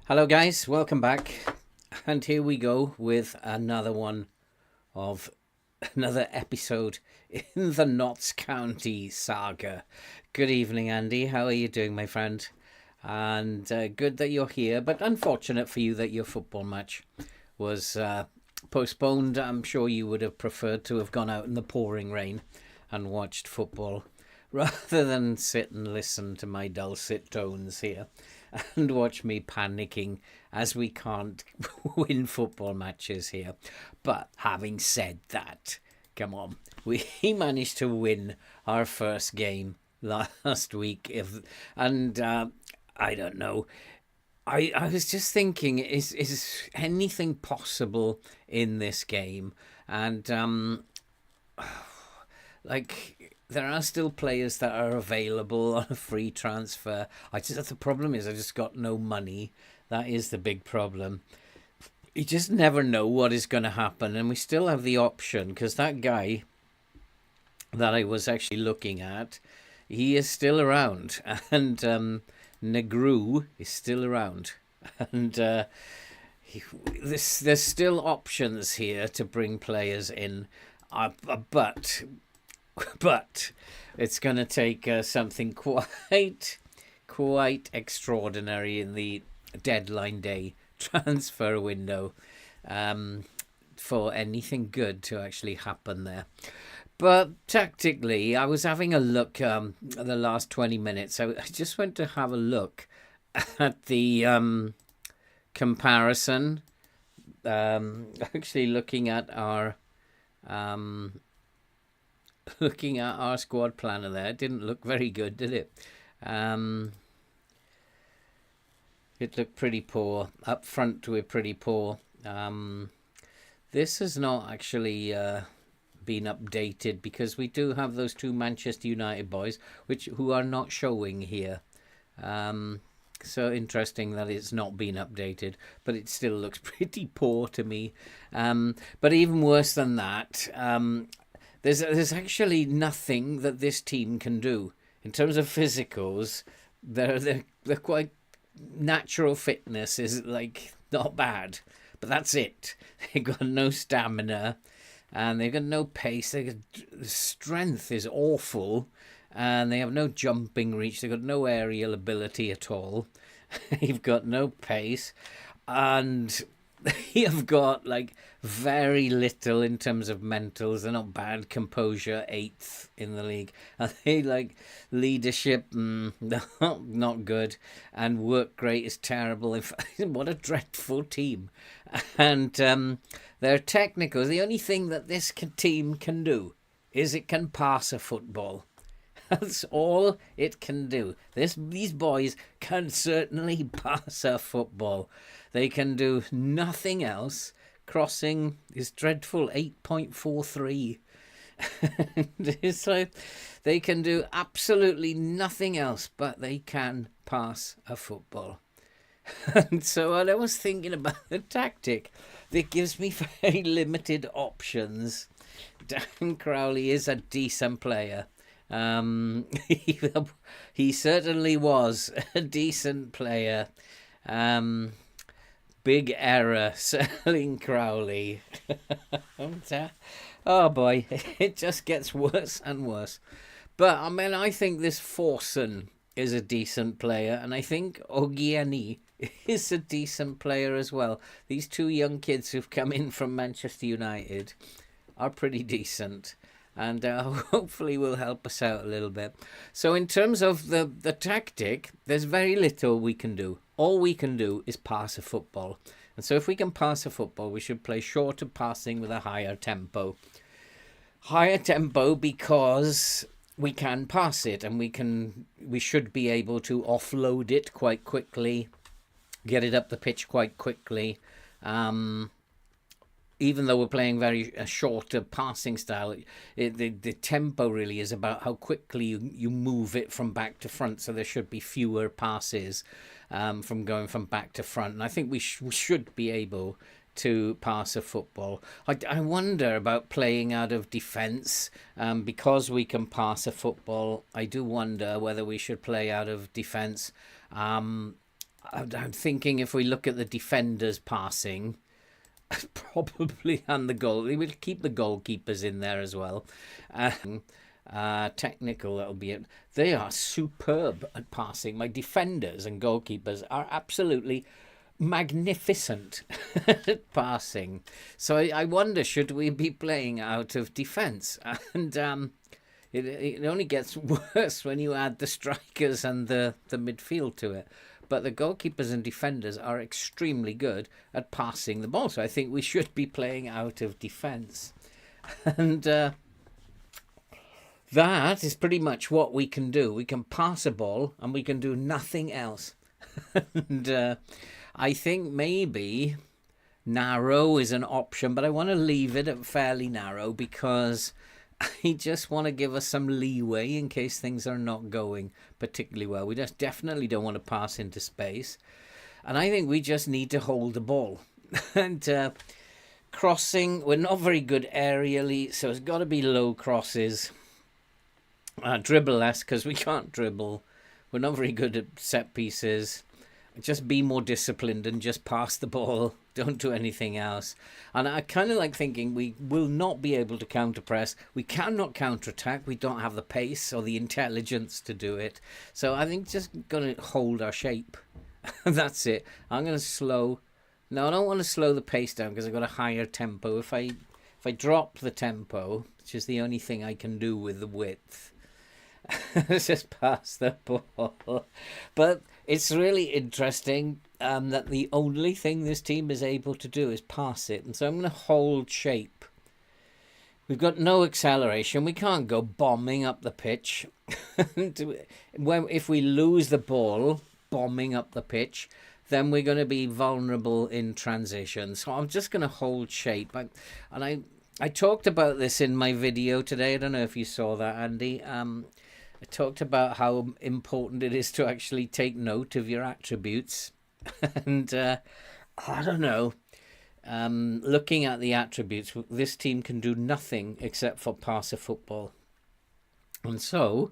Hello, guys, welcome back. And here we go with of another episode in the Notts County saga. Good evening, Andy. How are you doing, my friend? And good that you're here, but unfortunate for you that your football match was postponed. I'm sure you would have preferred to have gone out in the pouring rain and watched football rather than sit and listen to my dulcet tones here and watch me panicking as we can't win football matches here. But having said that, come on, we managed to win our first game last week. And I don't know. I was just thinking, is anything possible in this game? And there are still players that are available on a free transfer. The problem is I just got no money. That is the big problem. You just never know what is going to happen, and we still have the option because that guy that I was actually looking at, he is still around, and Negru is still around, and there's still options here to bring players in, but it's going to take something quite extraordinary in the deadline day transfer window for anything good to actually happen there. But tactically, I was having a look at the last 20 minutes. I just went to have a look at the comparison. Actually, looking at our squad planner there. It didn't look very good, did it? It looked pretty poor. Up front, we're pretty poor. This has not actually been updated because we do have those two Manchester United boys who are not showing here. So interesting that it's not been updated, but it still looks pretty poor to me. But even worse than that, there's actually nothing that this team can do in terms of physicals. They're quite natural fitness is like not bad, but that's it. They've got no stamina, and they've got no pace. The strength is awful, and they have no jumping reach. They've got no aerial ability at all. They've got no pace, and they have got like very little in terms of mentals. They're not bad. Composure, 8th in the league. And they like leadership, not good. And work rate is terrible. What a dreadful team. And their technicals, the only thing that this team can do is it can pass a football. That's all it can do. These boys can certainly pass a football. They can do nothing else. Crossing is dreadful, 8.43. It's like they can do absolutely nothing else, but they can pass a football. And so I was thinking about the tactic that gives me very limited options. Dan Crowley is a decent player. He certainly was a decent player. Big error selling Crowley. Oh boy, it just gets worse and worse. But I mean, I think this Forson is a decent player, and I think Ogieni is a decent player as well. These two young kids who've come in from Manchester United are pretty decent, and hopefully will help us out a little bit. So in terms of the tactic, there's very little we can do. All we can do is pass a football. And so if we can pass a football, we should play shorter passing with a higher tempo. Higher tempo because we can pass it, and we should be able to offload it quite quickly, get it up the pitch quite quickly. Even though we're playing very shorter passing style, the tempo really is about how quickly you move it from back to front. So there should be fewer passes from going from back to front. And I think we should be able to pass a football. I wonder about playing out of defence because we can pass a football. I do wonder whether we should play out of defence. I'm thinking if we look at the defenders passing, probably, and the goal, we'll keep the goalkeepers in there as well. Technical, that'll be it. They are superb at passing. My defenders and goalkeepers are absolutely magnificent at passing. So I wonder, should we be playing out of defence? And it only gets worse when you add the strikers and the midfield to it. But the goalkeepers and defenders are extremely good at passing the ball. So I think we should be playing out of defence. And that is pretty much what we can do. We can pass a ball and we can do nothing else. And I think maybe narrow is an option, but I want to leave it at fairly narrow because I just want to give us some leeway in case things are not going particularly well. We just definitely don't want to pass into space. And I think we just need to hold the ball. And crossing, we're not very good aerially, so it's got to be low crosses. Dribble less because we can't dribble. We're not very good at set pieces. Just be more disciplined and just pass the ball. Don't do anything else. And I kind of like thinking we will not be able to counter-press. We cannot counter-attack. We don't have the pace or the intelligence to do it. So I think just going to hold our shape. That's it. I'm going to slow. No, I don't want to slow the pace down because I've got a higher tempo. If I drop the tempo, which is the only thing I can do with the width, just pass the ball. But it's really interesting that the only thing this team is able to do is pass it. And so I'm going to hold shape. We've got no acceleration. We can't go bombing up the pitch. If we lose the ball bombing up the pitch, then we're going to be vulnerable in transition. So I'm just going to hold shape. I talked about this in my video today. I don't know if you saw that, Andy. I talked about how important it is to actually take note of your attributes. And I don't know, looking at the attributes, this team can do nothing except for pass a football. And so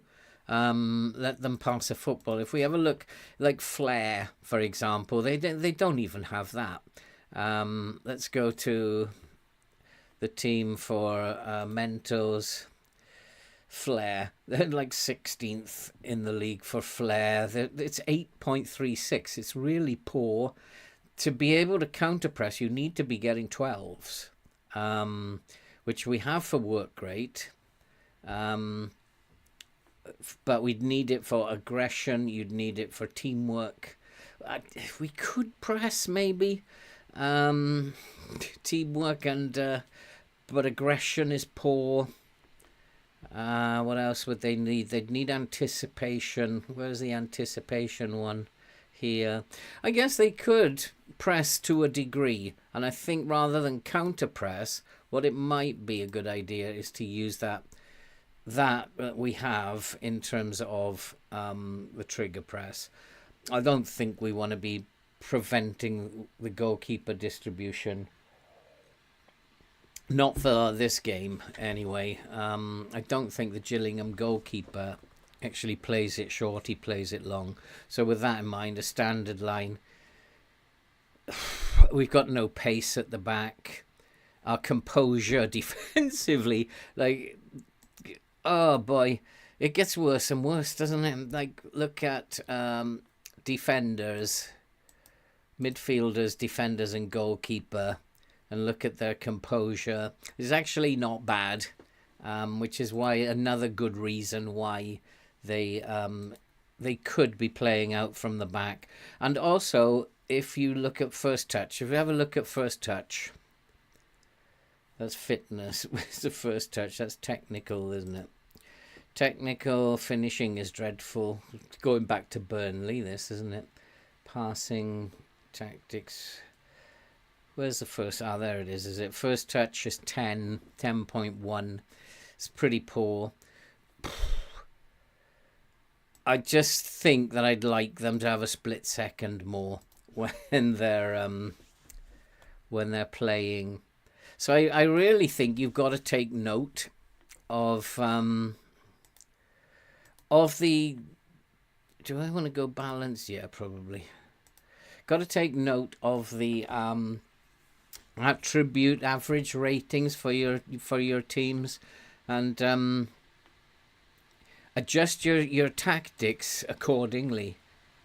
let them pass a football. If we have a look, like flair, for example, they don't even have that. Let's go to the team for Mentos. Flair, they're like 16th in the league for flair. It's 8.36. It's really poor. To be able to counter-press, you need to be getting 12s, which we have for work rate. But we'd need it for aggression. You'd need it for teamwork. We could press maybe teamwork but aggression is poor. What else would they need? They'd need anticipation. Where's the anticipation one? Here. I guess they could press to a degree. And I think rather than counter press, what it might be a good idea is to use that we have in terms of the trigger press. I don't think we want to be preventing the goalkeeper distribution. Not for this game, anyway. I don't think the Gillingham goalkeeper actually plays it short. He plays it long. So with that in mind, a standard line. We've got no pace at the back. Our composure defensively, like, oh boy, it gets worse and worse, doesn't it? Like, look at defenders, midfielders, defenders, and goalkeeper. And look at their composure. It's actually not bad, which is why another good reason why they could be playing out from the back. And also, if you look at first touch, if you have a look at first touch, that's fitness. Where's the first touch? That's technical, isn't it? Technical finishing is dreadful. Going back to Burnley, this, isn't it? Passing tactics. Where's the first? Ah, there it is it? First touch is 10.1. It's pretty poor. I just think that I'd like them to have a split second more when they're playing. So I really think you've got to take note of the. Do I want to go balanced? Yeah, probably. got to take note of the attribute average ratings for your teams, and adjust your tactics accordingly.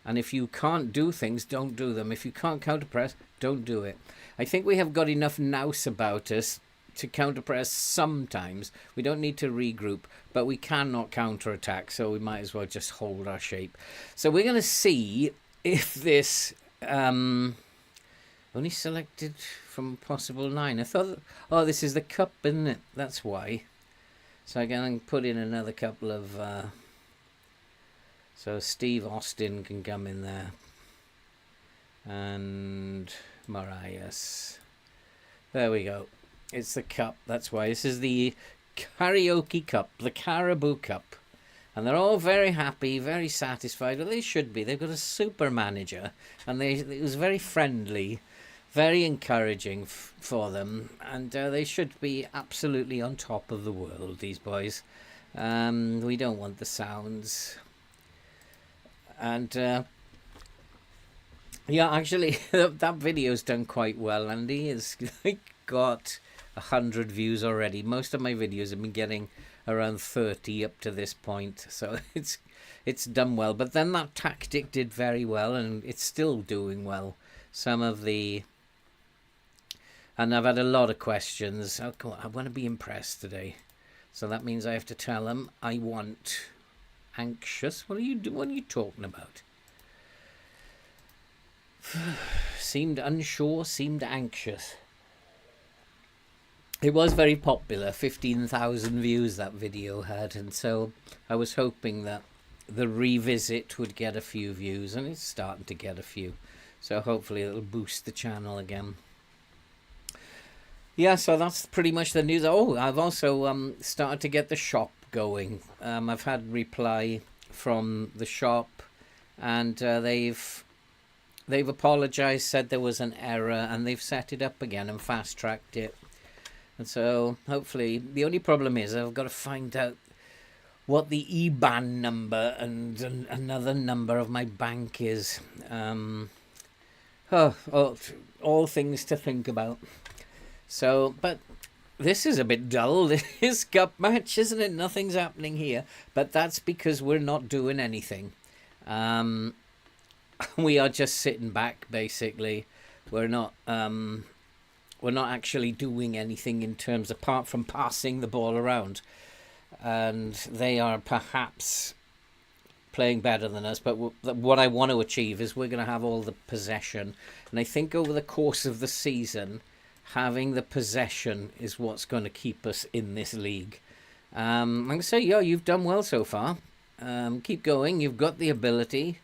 And if you can't do things, don't do them. If you can't counter-press, don't do it. I think we have got enough nous about us to counter-press sometimes. We don't need to regroup, but we cannot counter-attack, so we might as well just hold our shape. So we're going to see if this... only selected from possible 9. I thought... Oh, this is the cup, isn't it? That's why. So I'm going to put in another couple of... So Steve Austin can come in there. And Marias. There we go. It's the cup. That's why. This is the karaoke cup. The Caribou Cup. And they're all very happy, very satisfied. Well, they should be. They've got a super manager. And it was very friendly. Very encouraging for them. And they should be absolutely on top of the world, these boys. We don't want the sounds. And yeah, actually, that video's done quite well, Andy. It's got 100 views already. Most of my videos have been getting around 30 up to this point, so it's done well. But then that tactic did very well, and it's still doing well. Some of the... And I've had a lot of questions. Oh, come on, I want to be impressed today. So that means I have to tell them I want... Anxious? What are you talking about? Seemed unsure, seemed anxious. It was very popular. 15,000 views that video had, and so I was hoping that the revisit would get a few views, and it's starting to get a few. So hopefully it'll boost the channel again. Yeah, so that's pretty much the news. Oh, I've also started to get the shop going. I've had reply from the shop, and they've apologized, said there was an error, and they've set it up again and fast-tracked it. And so hopefully, the only problem is I've got to find out what the IBAN number and another number of my bank is. All things to think about. So, but this is a bit dull, this cup match, isn't it? Nothing's happening here. But that's because we're not doing anything. We are just sitting back, basically. We're not actually doing anything in terms, apart from passing the ball around. And they are perhaps playing better than us. But what I want to achieve is we're going to have all the possession. And I think over the course of the season... having the possession is what's going to keep us in this league. I'm going to say, yeah, you've done well so far. Keep going. You've got the ability.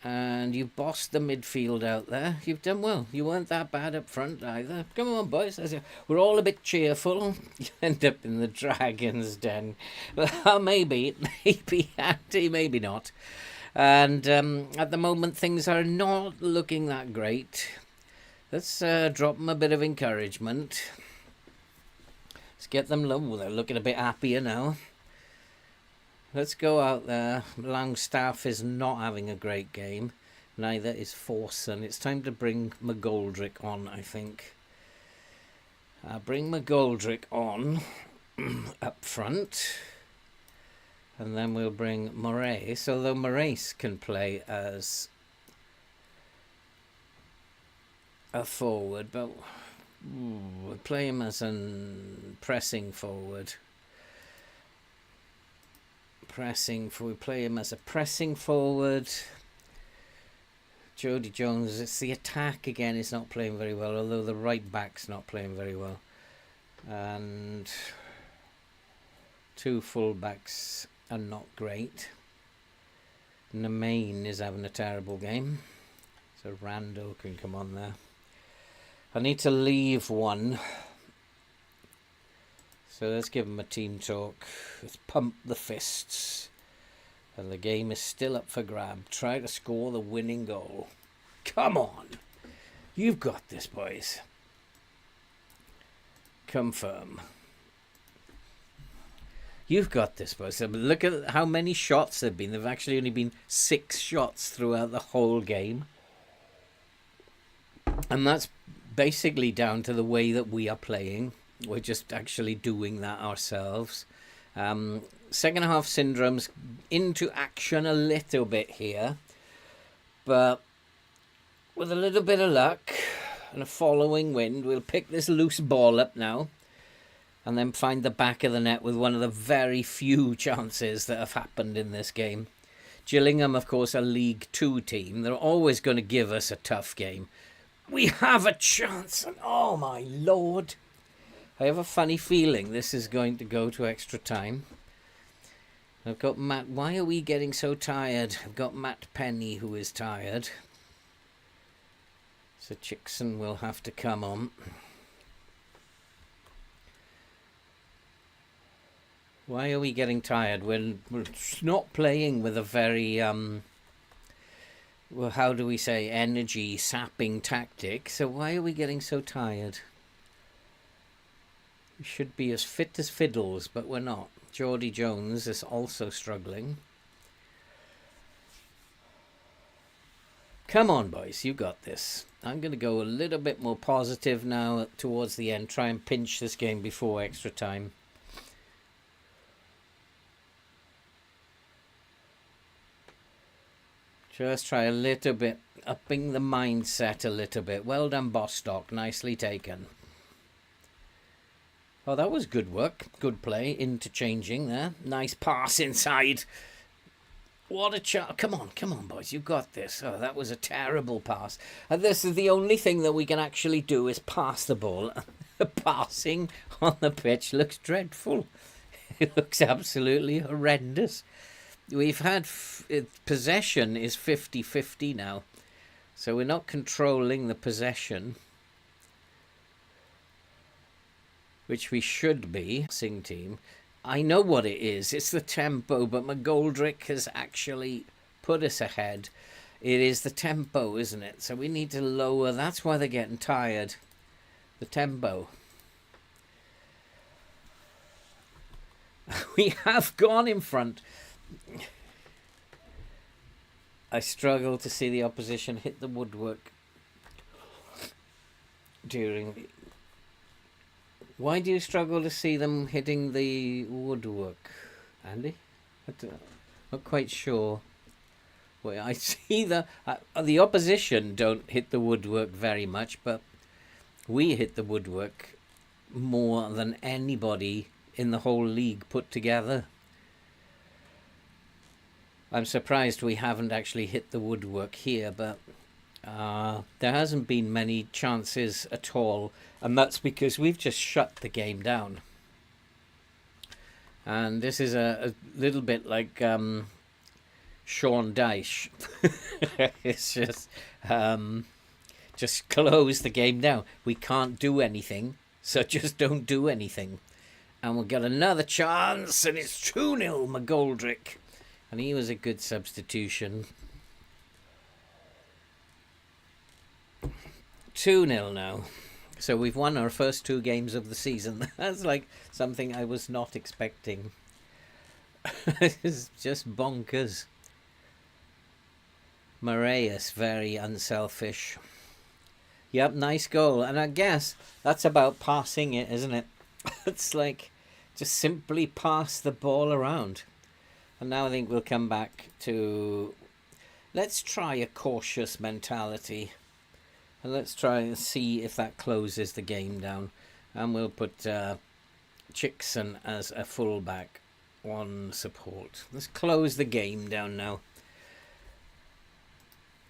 And you've bossed the midfield out there. You've done well. You weren't that bad up front either. Come on, boys. We're all a bit cheerful. You end up in the Dragon's Den. Well, maybe, Andy, maybe not. And at the moment, things are not looking that great. Let's drop them a bit of encouragement. Let's get them low. They're looking a bit happier now. Let's go out there. Langstaff is not having a great game. Neither is Forson. It's time to bring McGoldrick on, I think. Bring McGoldrick on up front. And then we'll bring Moraes. Although Moraes can play as... a forward, but we'll play him as a pressing forward. We play him as a pressing forward. Jody Jones, it's the attack again, is not playing very well, although the right back's not playing very well. And two full backs are not great. Nemain is having a terrible game, so Rando can come on there. I need to leave one. So let's give him a team talk. Let's pump the fists. And the game is still up for grab. Try to score the winning goal. Come on. You've got this, boys. Confirm. You've got this, boys. So look at how many shots there have been. There have actually only been 6 shots throughout the whole game. And that's basically down to the way that we are playing. We're just actually doing that ourselves. Second half syndrome's into action a little bit here, but with a little bit of luck and a following wind, we'll pick this loose ball up now and then find the back of the net with one of the very few chances that have happened in this game. Gillingham, of course, a League Two team. They're always going to give us a tough game. We have a chance, and oh my lord, I have a funny feeling this is going to go to extra time. I've got Matt. Why are we getting so tired? I've got Matt Penny, who is tired. So Chickson will have to come on. Why are we getting tired? We're not playing with a very, well, how do we say, energy sapping tactic. So why are we getting so tired? We should be as fit as fiddles, but we're not. Geordie Jones is also struggling. Come on, boys, you got this. I'm going to go a little bit more positive now towards the end. Try and pinch this game before extra time. Just try a little bit, upping the mindset a little bit. Well done, Bostock. Nicely taken. Oh, that was good work. Good play. Interchanging there. Nice pass inside. What a chance. Come on, boys. You got this. Oh, that was a terrible pass. And this is the only thing that we can actually do is pass the ball. Passing on the pitch looks dreadful. It looks absolutely horrendous. We've had possession is 50-50 now. So we're not controlling the possession, which we should be. Sing team. I know what it is. It's the tempo, but McGoldrick has actually put us ahead. It is the tempo, isn't it? So we need to lower. That's why they're getting tired. The tempo. We have gone in front. I struggle to see the opposition hit the woodwork during. Why do you struggle to see them hitting the woodwork, Andy? Not quite sure. Well, I see the opposition don't hit the woodwork very much, but we hit the woodwork more than anybody in the whole league put together. I'm surprised we haven't actually hit the woodwork here, but there hasn't been many chances at all, and that's because we've just shut the game down. And this is a little bit like Sean Dyche. It's just close the game down. We can't do anything, so just don't do anything. And we'll get another chance, and it's 2-0 McGoldrick. And he was a good substitution. 2-0 now. So we've won our first 2 games of the season. That's like something I was not expecting. It's just bonkers. Moraes, very unselfish. Yep, nice goal. And I guess that's about passing it, isn't it? It's like just simply pass the ball around. And now I think we'll come back to, let's try a cautious mentality. And let's try and see if that closes the game down. And we'll put Chickson as a fullback on support. Let's close the game down now.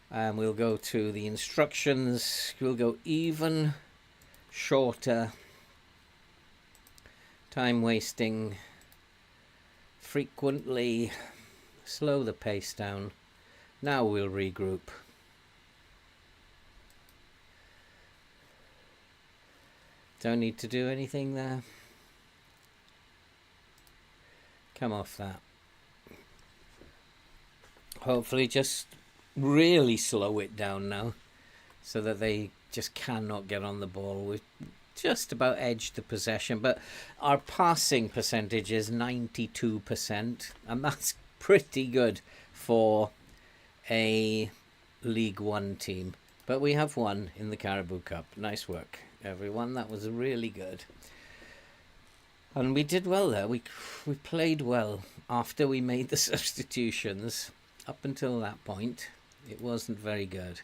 And we'll go to the instructions. We'll go even, shorter, time wasting, frequently, slow the pace down. Now we'll regroup. Don't need to do anything there. Come off that. Hopefully just really slow it down now so that they just cannot get on the ball. We've just about edged the possession, but our passing percentage is 92%, and that's pretty good for a League One team. But we have won in the Caribou Cup. Nice work, everyone. That was really good. And we did well there. We played well after we made the substitutions. Up until that point, it wasn't very good.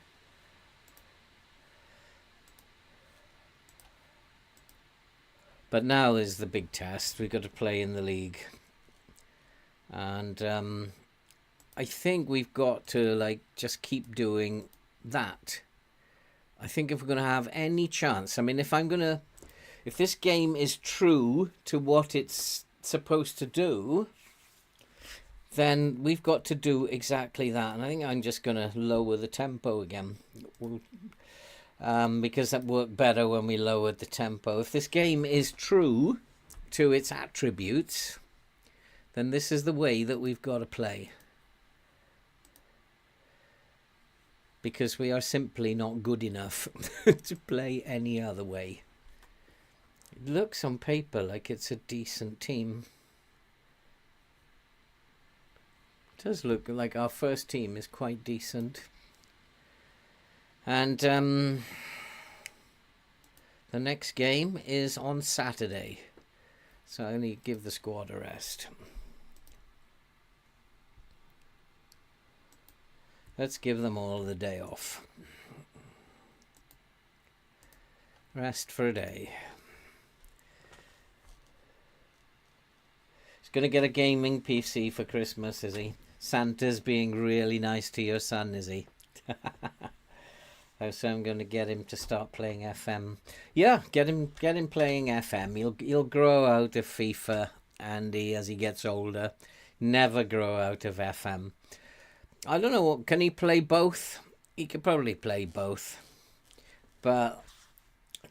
But now is the big test. We've got to play in the league. And I think we've got to like just keep doing that. I think if we're going to have any chance, I mean, if this game is true to what it's supposed to do, then we've got to do exactly that. And I think I'm just going to lower the tempo again. Because that worked better when we lowered the tempo. If this game is true to its attributes, then this is the way that we've got to play. Because we are simply not good enough to play any other way. It looks on paper like it's a decent team. It does look like our first team is quite decent. And the next game is on Saturday. So I only give the squad a rest. Let's give them all the day off. Rest for a day. He's going to get a gaming PC for Christmas, is he? Santa's being really nice to your son, is he? So I'm going to get him to start playing FM. Yeah, get him playing FM. He'll grow out of FIFA, Andy, as he gets older. Never grow out of FM. I don't know, can he play both? He could probably play both. But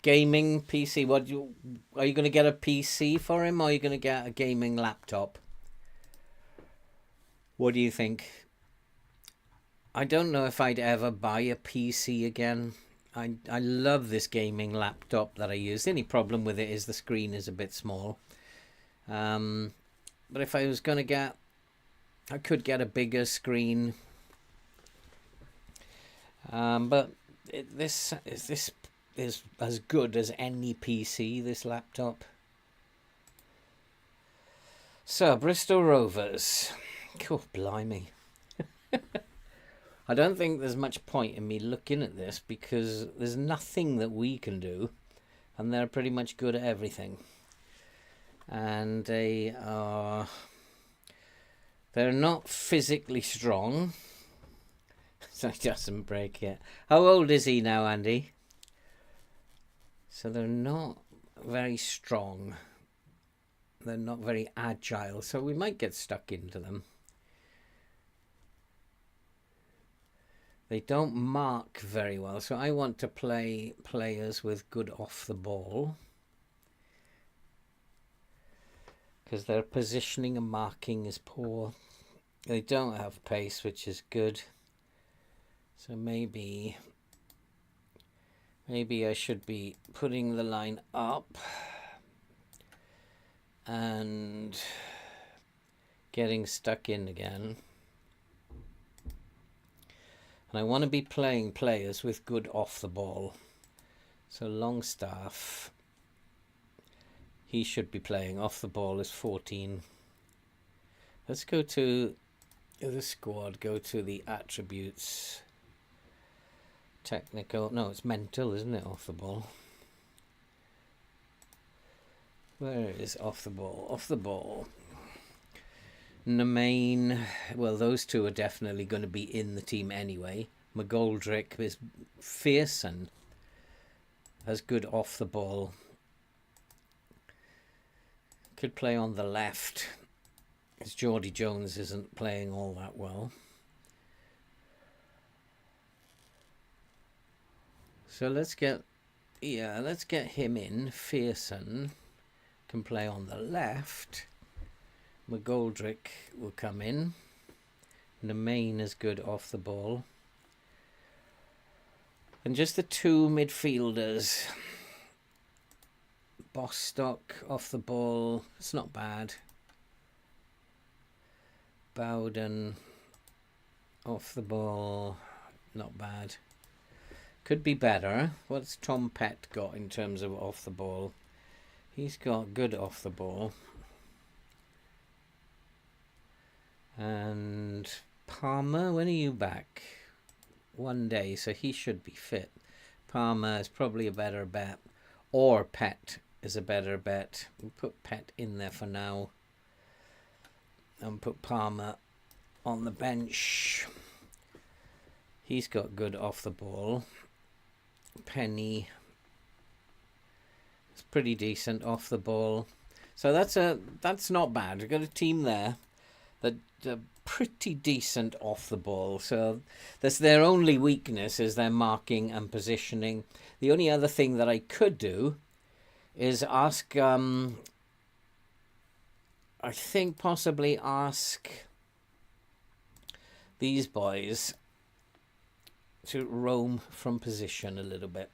gaming PC, are you going to get a PC for him, or are you going to get a gaming laptop? What do you think? I don't know if I'd ever buy a PC again. I love this gaming laptop that I use. The only problem with it is the screen is a bit small. But if I was going to get... I could get a bigger screen. But this is as good as any PC, this laptop. So, Bristol Rovers. Oh, blimey. I don't think there's much point in me looking at this because there's nothing that we can do, and they're pretty much good at everything. And they're not physically strong, so he doesn't break it. How old is he now, Andy? So they're not very strong. They're not very agile, so we might get stuck into them. They don't mark very well, so I want to play players with good off the ball. Because their positioning and marking is poor. They don't have pace, which is good. So maybe I should be putting the line up and getting stuck in again. And I want to be playing players with good off the ball. So Longstaff, he should be playing off the ball is 14. Let's go to the squad, go to the attributes. Technical, no, it's mental, isn't it, off the ball? Where is off the ball? Off the ball. Nemain, well, those two are definitely going to be in the team anyway. McGoldrick is fearsome, has good off the ball. Could play on the left, because Geordie Jones isn't playing all that well. So let's get him in. Fearson can play on the left. McGoldrick will come in. Nemain is good off the ball. And just the two midfielders. Bostock off the ball. It's not bad. Bowden off the ball. Not bad. Could be better. What's Tom Pett got in terms of off the ball? He's got good off the ball. And Palmer, when are you back? 1 day, so he should be fit. Palmer is probably a better bet. Or Pett is a better bet. We'll put Pett in there for now. And put Palmer on the bench. He's got good off the ball. Penny is pretty decent off the ball. So that's not bad. We've got a team there that pretty decent off the ball. So that's their only weakness, is their marking and positioning. The only other thing that I could do is ask, I think possibly ask these boys to roam from position a little bit.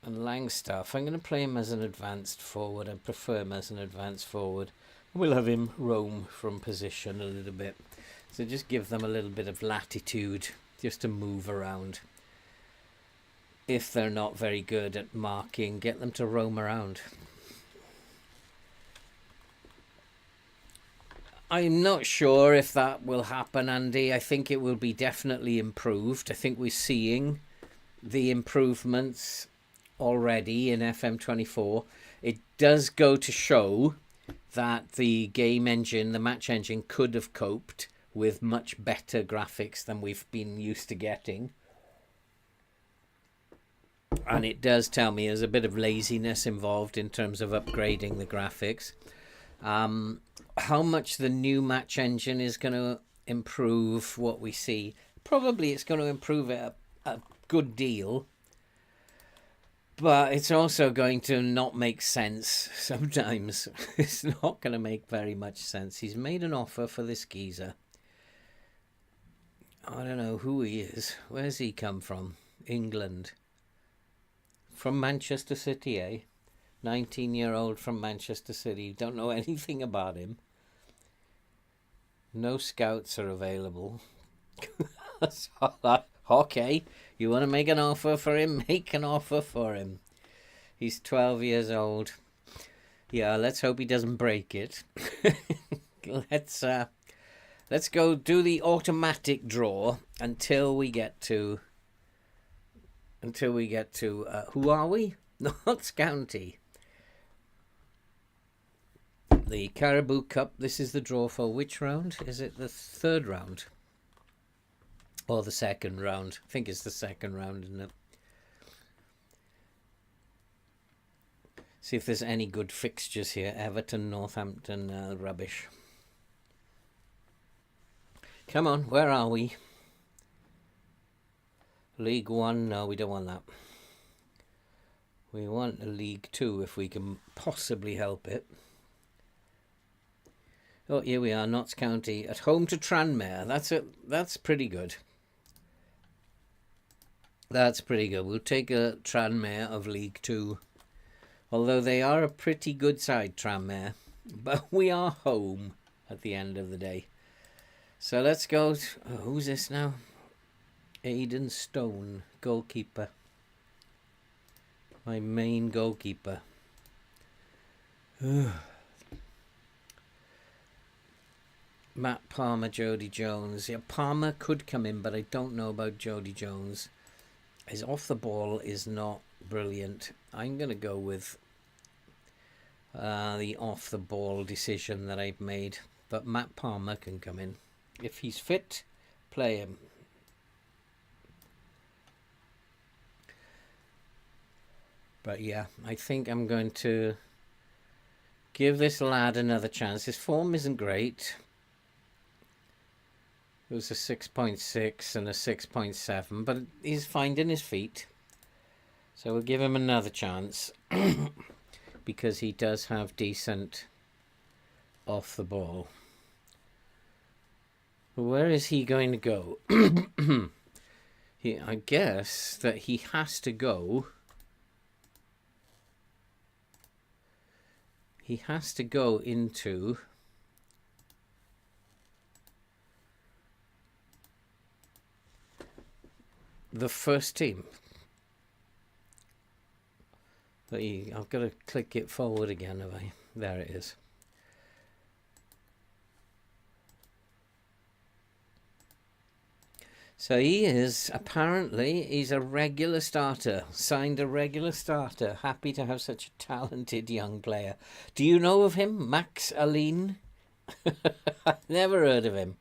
And Langstaff, I'm going to play him as an advanced forward. I prefer him as an advanced forward. We'll have him roam from position a little bit. So just give them a little bit of latitude just to move around. If they're not very good at marking, get them to roam around. I'm not sure if that will happen, Andy. I think it will be definitely improved. I think we're seeing the improvements already in FM24. It does go to show that the game engine, the match engine, could have coped with much better graphics than we've been used to getting. And it does tell me there's a bit of laziness involved in terms of upgrading the graphics. How much the new match engine is going to improve what we see? Probably it's going to improve it a good deal. But it's also going to not make sense sometimes. It's not going to make very much sense. He's made an offer for this geezer. I don't know who he is. Where's he come from? England. From Manchester City, eh? 19-year-old from Manchester City. Don't know anything about him. No scouts are available. Okay, you want to make an offer for him? Make an offer for him. He's 12 years old. Yeah, let's hope he doesn't break it. Let's go do the automatic draw until we get to who are we? Notts County. The Caribou Cup. This is the draw for which round? Is it the third round? Or the second round? I think it's the second round, isn't it? See if there's any good fixtures here. Everton, Northampton, rubbish. Come on, where are we? League One? No, we don't want that. We want a League Two if we can possibly help it. Oh, here we are, Notts County at home to Tranmere. That's pretty good. That's pretty good. We'll take a Tranmere of League Two. Although they are a pretty good side, Tranmere. But we are home at the end of the day. So let's go. Who's this now? Aidan Stone, goalkeeper. My main goalkeeper. Matt Palmer, Jody Jones. Yeah, Palmer could come in, but I don't know about Jody Jones. His off the ball is not brilliant. I'm going to go with the off the ball decision that I've made. But Matt Palmer can come in. If he's fit, play him. But yeah, I think I'm going to give this lad another chance. His form isn't great. It was a 6.6 and a 6.7, but he's finding his feet. So we'll give him another chance because he does have decent off the ball. Where is he going to go? I guess that he has to go. He has to go into the first team. I've got to click it forward again, have I? There it is. So he's a regular starter, signed a regular starter. Happy to have such a talented young player. Do you know of him, Max Aline? I've never heard of him.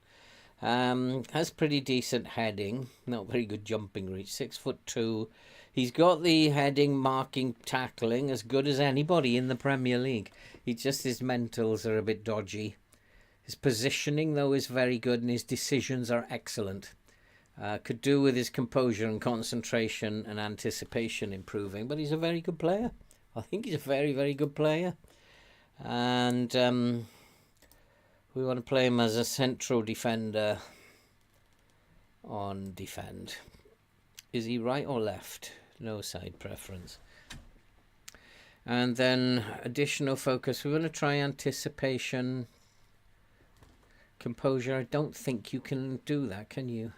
Has pretty decent heading, not very good jumping reach, 6'2". He's got the heading, marking, tackling as good as anybody in the Premier League. His mentals are a bit dodgy. His positioning, though, is very good, and his decisions are excellent. Could do with his composure and concentration and anticipation improving, but he's a very good player. I think he's a very, very good player. And we want to play him as a central defender on defend. Is he right or left? No side preference. And then additional focus. We want to try anticipation, composure. I don't think you can do that, can you?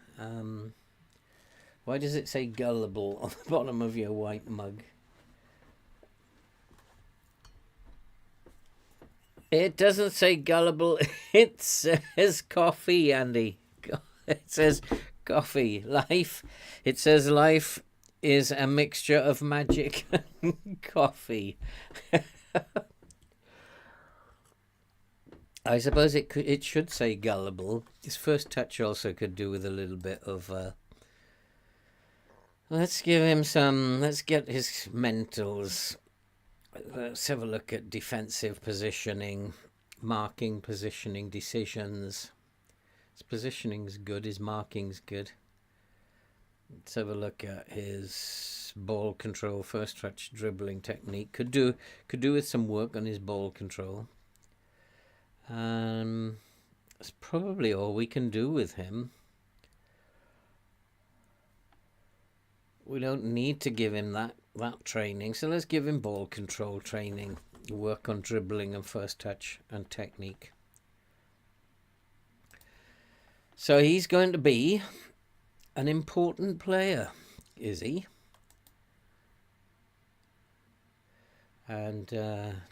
Why does it say gullible on the bottom of your white mug? It doesn't say gullible. It says coffee, Andy. It says coffee. Life. It says life is a mixture of magic and coffee. I suppose it should say gullible. His first touch also could do with a little bit of... let's give him some... Let's get his mentals. Let's have a look at defensive positioning, marking, positioning, decisions. His positioning's good, his marking's good. Let's have a look at his ball control, first touch dribbling technique. Could do with some work on his ball control. That's probably all we can do with him. We don't need to give him that training, so let's give him ball control training, work on dribbling and first touch and technique. So he's going to be an important player, is he? And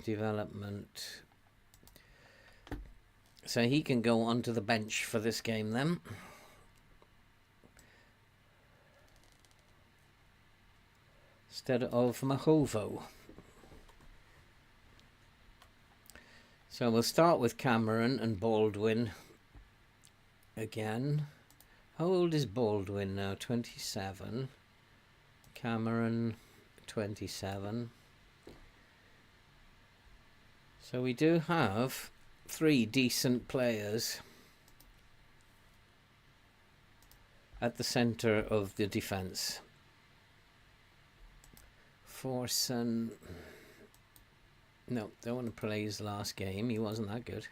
development. So he can go onto the bench for this game then. Instead of Mahovo. So we'll start with Cameron and Baldwin again. How old is Baldwin now? 27. Cameron, 27. So we do have 3 decent players at the centre of the defence. Forson. No, don't want to play his last game. He wasn't that good.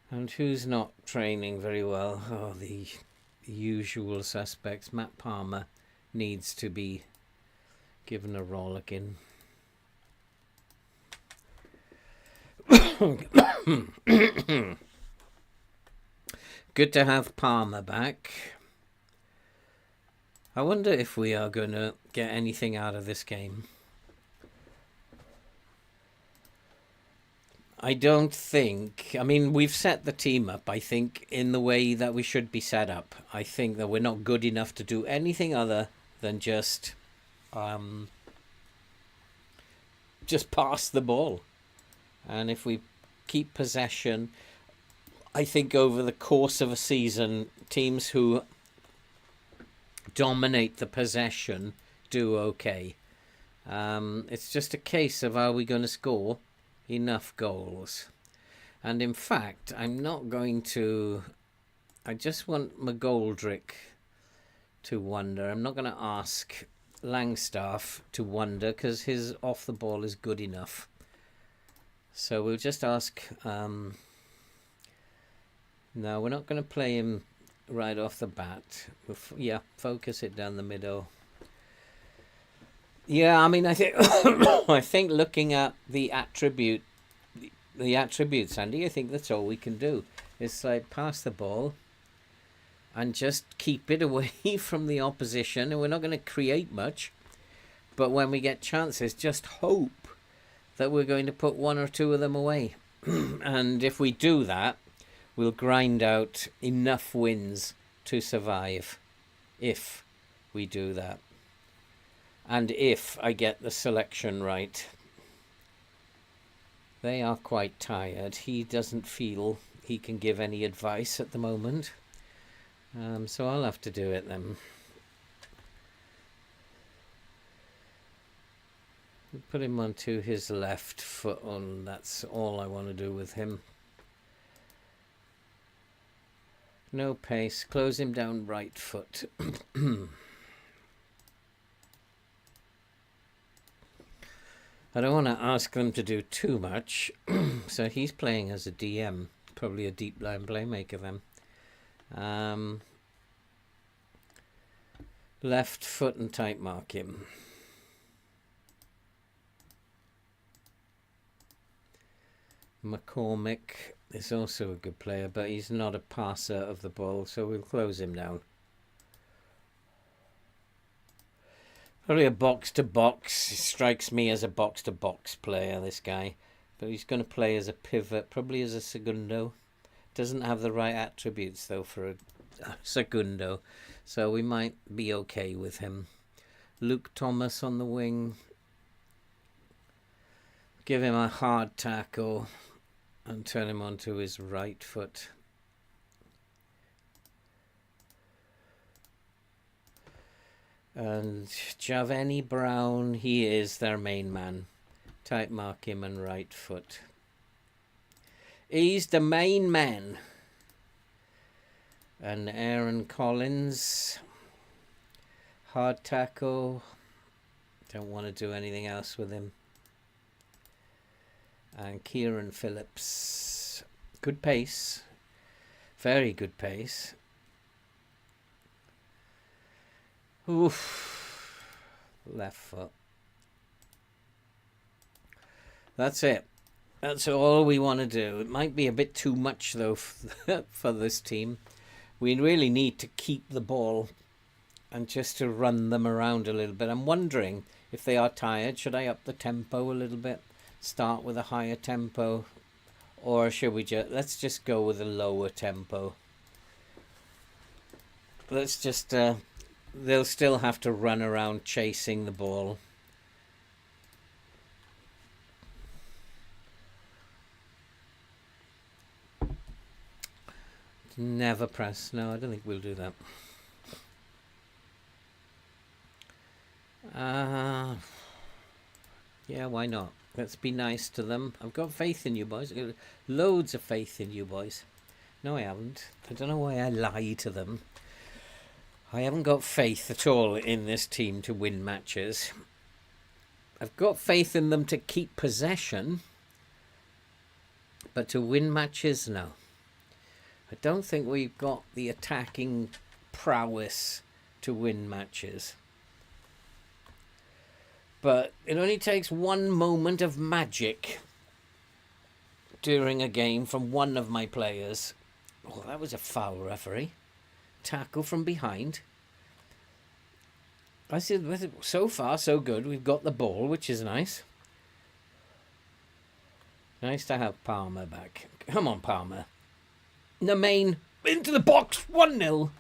And who's not training very well? Oh, the usual suspects. Matt Palmer needs to be given a rollicking. Good to have Palmer back. I wonder if we are going to get anything out of this game. I don't think... I mean, we've set the team up, I think, in the way that we should be set up. I think that we're not good enough to do anything other than just pass the ball. And if we keep possession... I think over the course of a season, teams who dominate the possession do okay. It's just a case of, are we going to score enough goals? And in fact, I'm not going to... I just want McGoldrick to wonder. I'm not going to ask Langstaff to wonder because his off the ball is good enough. So we'll just ask... No, we're not going to play him right off the bat. We'll focus it down the middle. Yeah, I mean, I think I think looking at the attribute, the attributes, Andy. I think that's all we can do. It's like pass the ball and just keep it away from the opposition. And we're not going to create much. But when we get chances, just hope that we're going to put one or two of them away. And if we do that, we'll grind out enough wins to survive. If we do that. And if I get the selection right. They are quite tired. He doesn't feel he can give any advice at the moment. So I'll have to do it then. Put him onto his left foot on. That's all I want to do with him. No pace. Close him down right foot. I don't want to ask them to do too much. So he's playing as a DM. Probably a deep line playmaker then. Left foot and tight mark him. McCormick is also a good player, but he's not a passer of the ball, so we'll close him down. Probably a box-to-box. He strikes me as a box-to-box player, this guy. But he's going to play as a pivot, probably as a segundo. Doesn't have the right attributes, though, for a segundo. So we might be okay with him. Luke Thomas on the wing. Give him a hard tackle and turn him onto his right foot. And Javeni Brown, he is their main man. Tight mark him and right foot. He's the main man. And Aaron Collins, hard tackle. Don't want to do anything else with him. And Kieran Phillips, good pace, very good pace. Oof, left foot. That's it. That's all we want to do. It might be a bit too much, though, for this team. We really need to keep the ball and just to run them around a little bit. I'm wondering if they are tired. Should I up the tempo a little bit? Start with a higher tempo? Or should we let's just go with a lower tempo. Let's just... they'll still have to run around chasing the ball. Never press. No, I don't think we'll do that. Yeah, why not? Let's be nice to them. I've got faith in you boys. Loads of faith in you boys. No, I haven't. I don't know why I lie to them. I haven't got faith at all in this team to win matches. I've got faith in them to keep possession. But to win matches, no. I don't think we've got the attacking prowess to win matches. But it only takes one moment of magic during a game from one of my players. Oh, that was a foul, referee. Tackle from behind. I said, so far, so good. We've got the ball, which is nice. Nice to have Palmer back. Come on, Palmer. Nemain into the box, 1-0.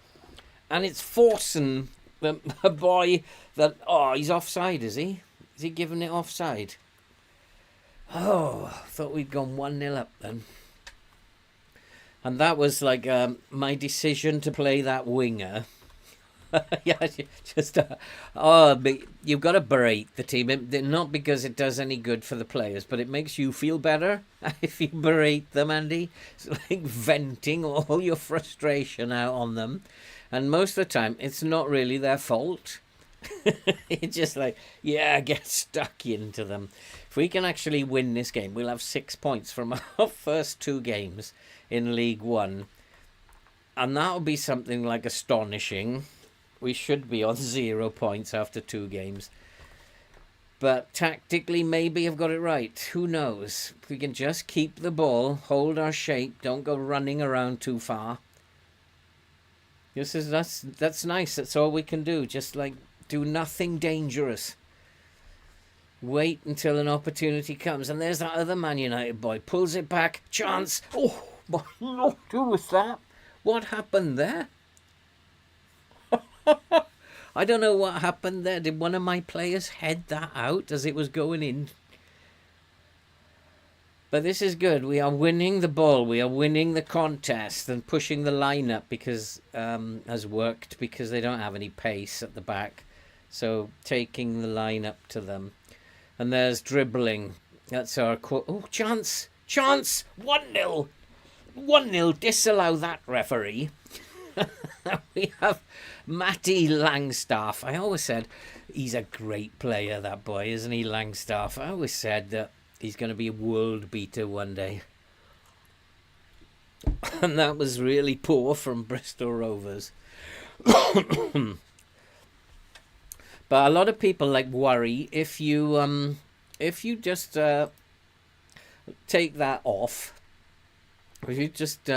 And it's forcing the boy that... Oh, he's offside, is he? Is he giving it offside? Oh, I thought we'd gone 1-0 up then. And that was like my decision to play that winger. Yeah, just... but you've got to berate the team. Not because it does any good for the players, but it makes you feel better if you berate them, Andy. It's like venting all your frustration out on them. And most of the time, it's not really their fault. It's just like, yeah, get stuck into them. If we can actually win this game, we'll have 6 points from our first 2 games in League One. And that'll be something like astonishing. We should be on 0 points after 2 games. But tactically, maybe I've got it right. Who knows? If we can just keep the ball, hold our shape, don't go running around too far. That's nice. That's all we can do. Just like do nothing dangerous. Wait until an opportunity comes. And there's that other Man United boy. Pulls it back. Chance. Oh, my Lord, who was that? What happened there? I don't know what happened there. Did one of my players head that out as it was going in? But this is good. We are winning the ball. We are winning the contest and pushing the line up because has worked because they don't have any pace at the back. So taking the line up to them. And there's dribbling. That's our oh, chance. Chance. 1-0. 1-0. Disallow that, referee. We have Matty Langstaff. I always said he's a great player, that boy, isn't he, Langstaff? I always said that he's going to be a world beater one day. And that was really poor from Bristol Rovers. But a lot of people like worry if you just take that off, if you just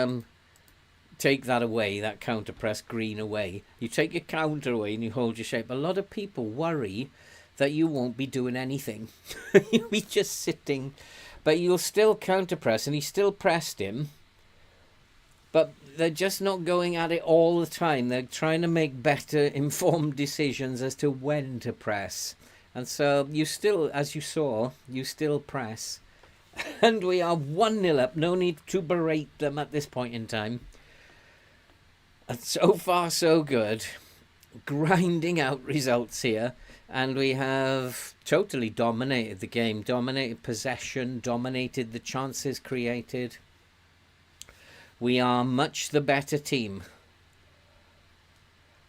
take that away, that counter press green away, you take your counter away and you hold your shape. A lot of people worry that you won't be doing anything. You'll be just sitting, but you'll still counter press, and he still pressed him. But they're just not going at it all the time. They're trying to make better informed decisions as to when to press. And so you still, as you saw, you still press. And we are 1-0 up. No need to berate them at this point in time. And so far, so good. Grinding out results here. And we have totally dominated the game. Dominated possession. Dominated the chances created. We are much the better team.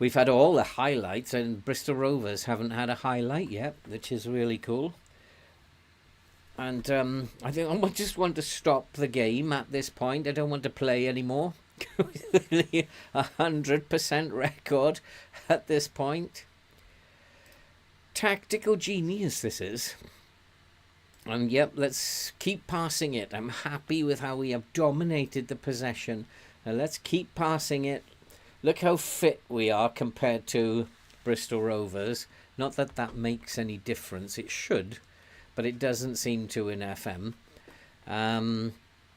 We've had all the highlights, and Bristol Rovers haven't had a highlight yet, which is really cool. And I think I just want to stop the game at this point. I don't want to play anymore. 100% record at this point. Tactical genius this is. And yep, let's keep passing it. I'm happy with how we have dominated the possession. Now let's keep passing it. Look how fit we are compared to Bristol Rovers. Not that that makes any difference. It should, but it doesn't seem to in FM.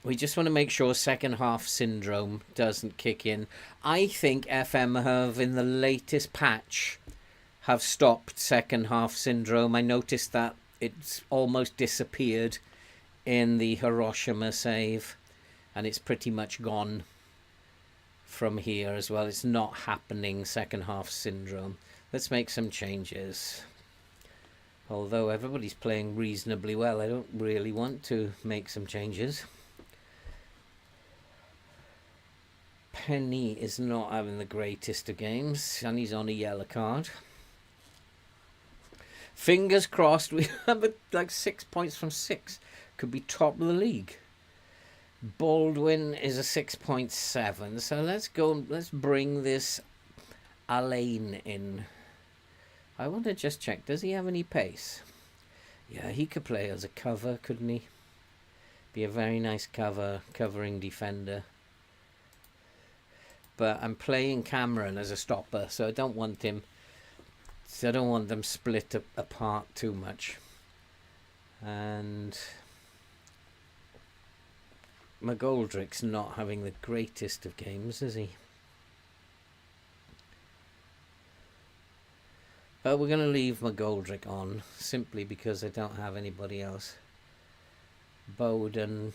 We just want to make sure second half syndrome doesn't kick in. I think FM have, in the latest patch, have stopped second half syndrome. I noticed that it's almost disappeared in the Hiroshima save, and it's pretty much gone from here as well. It's not happening, second half syndrome. Let's make some changes. Although everybody's playing reasonably well, I don't really want to make some changes. Penny is not having the greatest of games, and he's on a yellow card. Fingers crossed we have like 6 points from 6. Could be top of the league. Baldwin is a 6.7. So let's go. Let's bring this Alain in. I want to just check. Does he have any pace? Yeah, he could play as a cover, couldn't he? Be a very nice covering defender. But I'm playing Cameron as a stopper, so I don't want him. So I don't want them split apart too much. And McGoldrick's not having the greatest of games, is he? But we're going to leave McGoldrick on, simply because I don't have anybody else. Bowden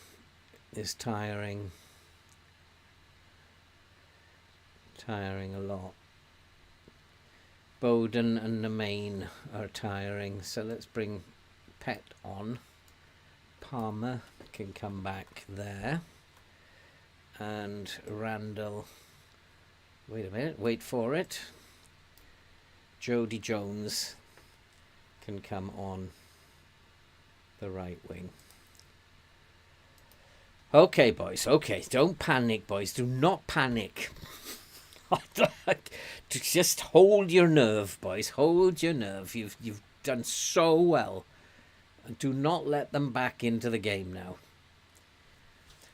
is tiring. Tiring a lot. Bowden and Nemain are tiring, so let's bring Pett on. Palmer can come back there. And Randall, wait a minute, wait for it. Jody Jones can come on the right wing. Okay, boys, okay, don't panic, boys, do not panic. Just hold your nerve, boys. Hold your nerve. You've done so well. And do not let them back into the game now.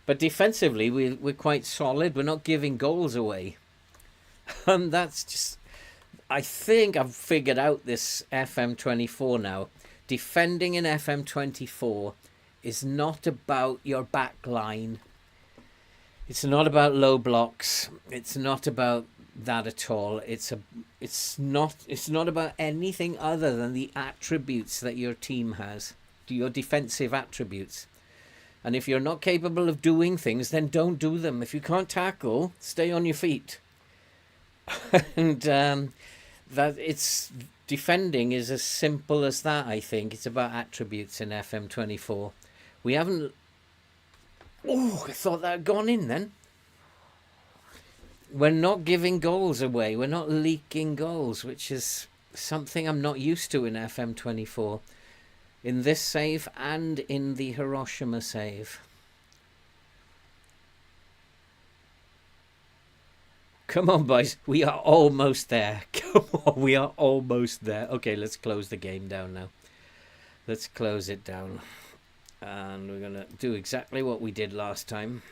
But defensively, we're quite solid. We're not giving goals away. And that's just... I think I've figured out this FM24 now. Defending in FM24 is not about your back line. It's not about low blocks. It's not about that at all. It's not about anything other than the attributes that your team has, your defensive attributes. And if you're not capable of doing things, then don't do them. If you can't tackle, stay on your feet. And that it's defending is as simple as that. I think it's about attributes in FM24. We haven't... Oh, I thought that had gone in then. We're not giving goals away. We're not leaking goals, which is something I'm not used to in FM24. In this save and in the Hiroshima save. Come on, boys. We are almost there. Come on, we are almost there. Okay, let's close the game down now. Let's close it down. And we're going to do exactly what we did last time.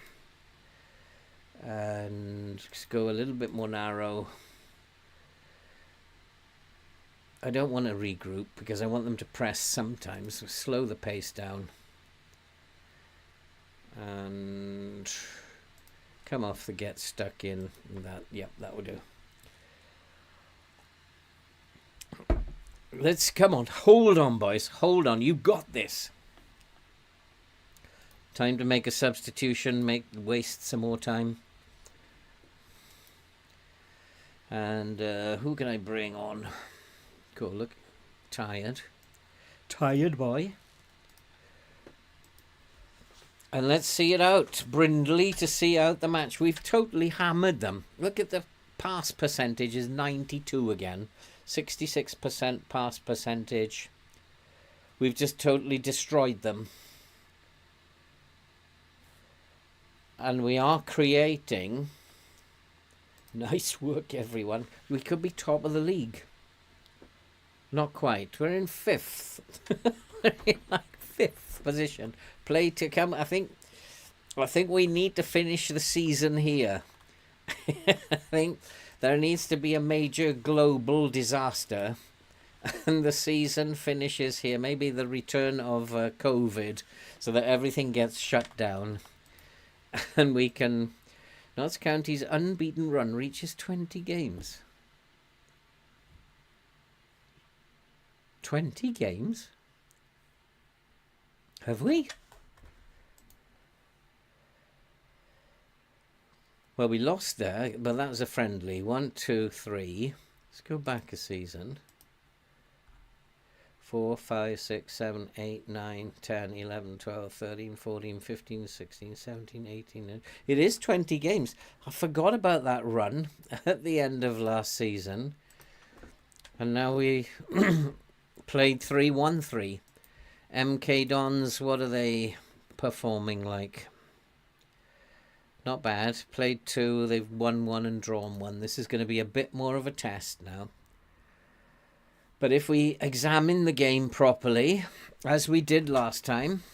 And just go a little bit more narrow. I don't want to regroup because I want them to press sometimes. So slow the pace down. And come off the get stuck in. That, yep, that will do. Let's, come on. Hold on, boys. Hold on. You got this. Time to make a substitution. Waste some more time. And who can I bring on? Cool, look. Tired. Tired boy. And let's see it out. Brindley to see out the match. We've totally hammered them. Look at the pass percentage is 92 again. 66% pass percentage. We've just totally destroyed them. And we are creating... Nice work, everyone. We could be top of the league. Not quite. We're in 5th. We're in like 5th position. Play to come. I think we need to finish the season here. I think there needs to be a major global disaster. And the season finishes here. Maybe the return of COVID. So that everything gets shut down. And we can... Notts County's unbeaten run reaches 20 games. 20 games? Have we? Well, we lost there, but that was a friendly. 1, 2, 3. Let's go back a season. 4, 5, 6, 7, 8, 9, 10, 11, 12, 13, 14, 15, 16, 17, 18. It is 20 games. I forgot about that run at the end of last season. And now we played 3-1-3. MK Dons, what are they performing like? Not bad. Played 2, they've won 1 and drawn 1. This is going to be a bit more of a test now. But if we examine the game properly, as we did last time,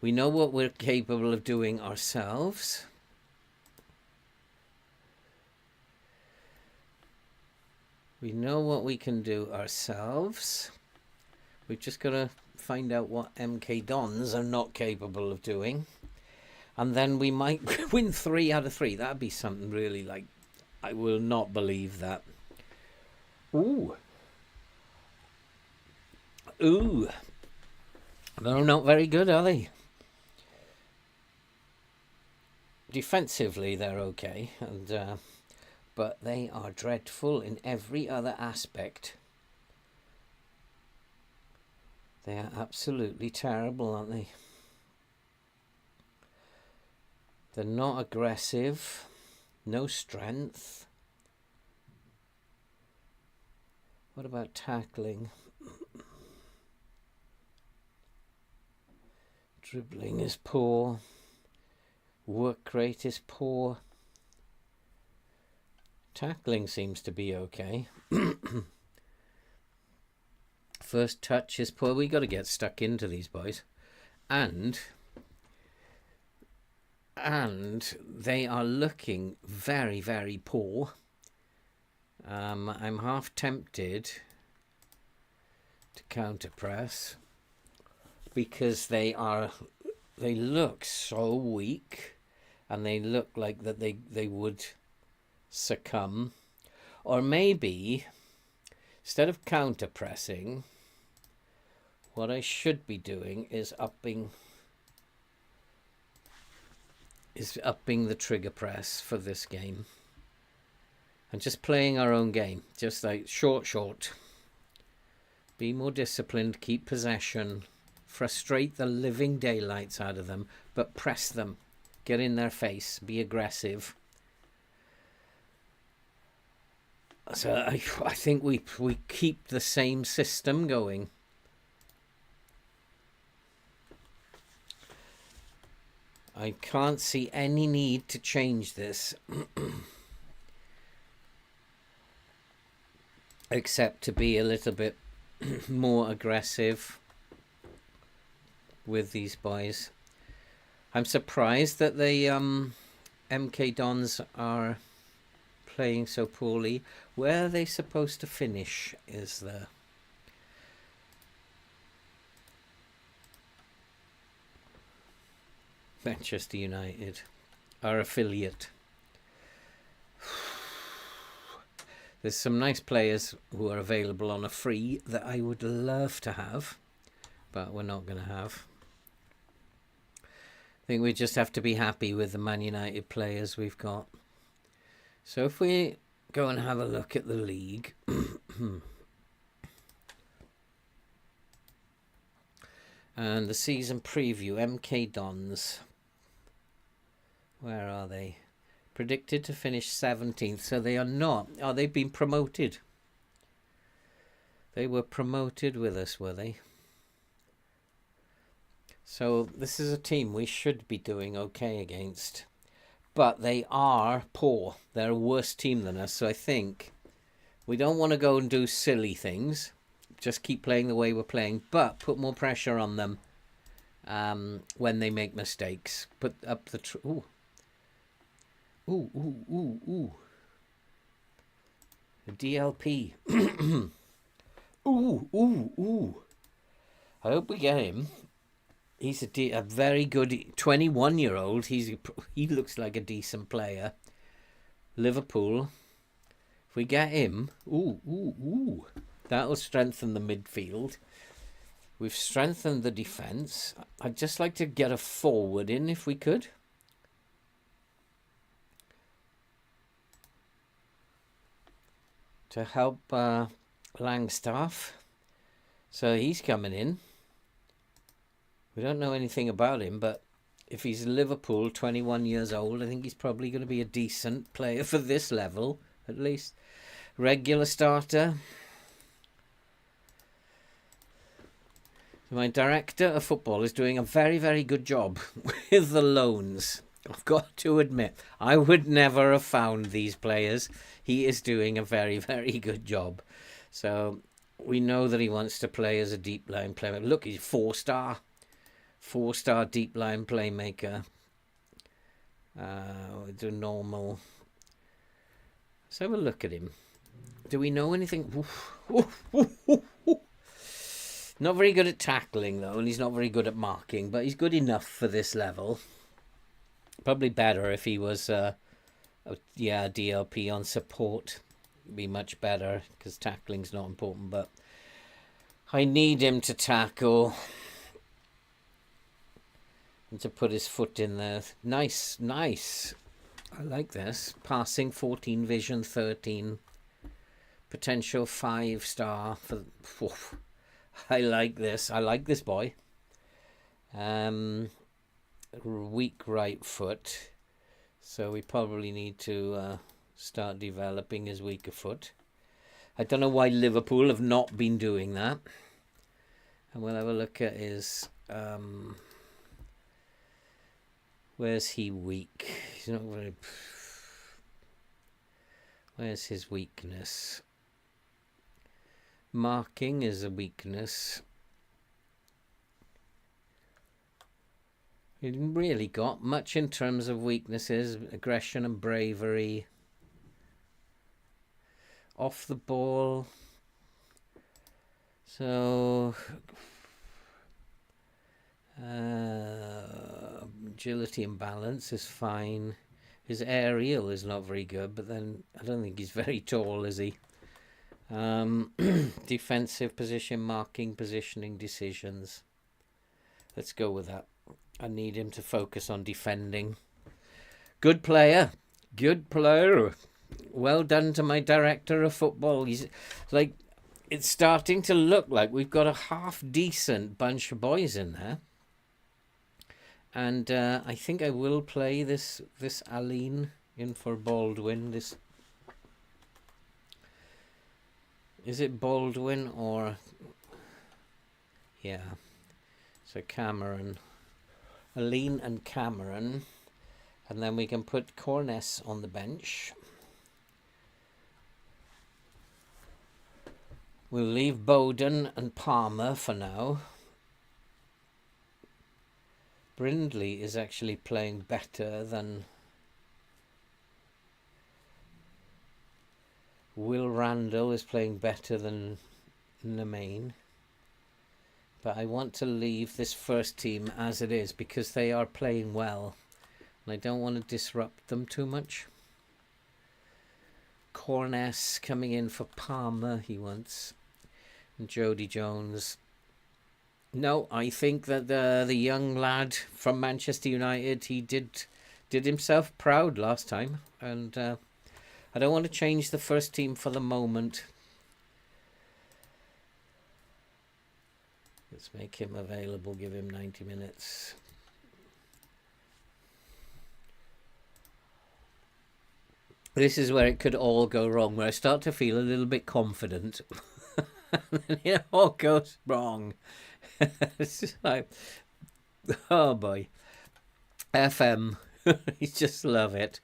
we know what we're capable of doing ourselves. We know what we can do ourselves. We've just got to find out what MK Dons are not capable of doing. And then we might win 3 out of 3. That'd be something really like... I will not believe that. Ooh. Ooh. They're not very good, are they? Defensively, they're okay. And, but they are dreadful in every other aspect. They are absolutely terrible, aren't they? They're not aggressive. No strength. What about tackling? Dribbling is poor. Work rate is poor. Tackling seems to be okay. First touch is poor. We got to get stuck into these boys. And they are looking very, very poor. I'm half tempted to counter press because they look so weak, and they look like that they would succumb. Or maybe instead of counter pressing, what I should be doing is upping the trigger press for this game, and just playing our own game, just like short. Be more disciplined, keep possession, frustrate the living daylights out of them, but press them, get in their face, be aggressive. So I think we keep the same system going. I can't see any need to change this except to be a little bit more aggressive with these boys. I'm surprised that the MK Dons are playing so poorly. Where are they supposed to finish is the Manchester United, our affiliate. There's some nice players who are available on a free that I would love to have, but we're not going to have. I think we just have to be happy with the Man United players we've got. So if we go and have a look at the league. And the season preview, MK Dons. Where are they? Predicted to finish 17th. So they are not. Oh, they've been promoted. They were promoted with us, were they? So this is a team we should be doing okay against. But they are poor. They're a worse team than us. So I think we don't want to go and do silly things. Just keep playing the way we're playing, but put more pressure on them when they make mistakes. Put up the... Ooh. A DLP. Ooh. I hope we get him. He's a very good 21-year-old. He looks like a decent player. Liverpool. If we get him, that'll strengthen the midfield. We've strengthened the defence. I'd just like to get a forward in if we could. To help Langstaff. So he's coming in. We don't know anything about him, but if he's Liverpool, 21 years old, I think he's probably going to be a decent player for this level, at least. Regular starter. My director of football is doing a very, very good job with the loans. I've got to admit, I would never have found these players. He is doing a very, very good job. So we know that he wants to play as a deep line player. Look, he's four-star deep line playmaker. Do normal. Let's have a look at him. Do we know anything? Not very good at tackling, though, and he's not very good at marking, but he's good enough for this level. Probably better if he was, DLP on support. It'd be much better, because tackling's not important, but I need him to tackle. And to put his foot in there. Nice. I like this. Passing 14, vision 13. Potential 5-star. I like this. I like this boy. Weak right foot. So we probably need to start developing his weaker foot. I don't know why Liverpool have not been doing that. And we'll have a look at his... where's he weak? He's not very... Where's his weakness? Marking is a weakness. He didn't really got much in terms of weaknesses. Aggression and bravery. Off the ball. So agility and balance is fine. His aerial is not very good, but then I don't think he's very tall, is he? Defensive position, marking, positioning, decisions. Let's go with that. I need him to focus on defending. Good player. Good player. Well done to my director of football. He's like, it's starting to look like we've got a half decent bunch of boys in there. And I think I will play this Aline in for Baldwin. This is it Baldwin or yeah. So Cameron, Aline and Cameron, and then we can put Corness on the bench. We'll leave Bowden and Palmer for now. Brindley is actually playing better than Will Randall is playing better than Nemain. But I want to leave this first team as it is because they are playing well. And I don't want to disrupt them too much. Corness coming in for Palmer, he wants. And Jody Jones. No, I think that the young lad from Manchester United, he did himself proud last time. And I don't want to change the first team for the moment. Let's make him available, give him 90 minutes. This is where it could all go wrong, where I start to feel a little bit confident. And then it all goes wrong. It's just like, oh boy. FM. You just love it.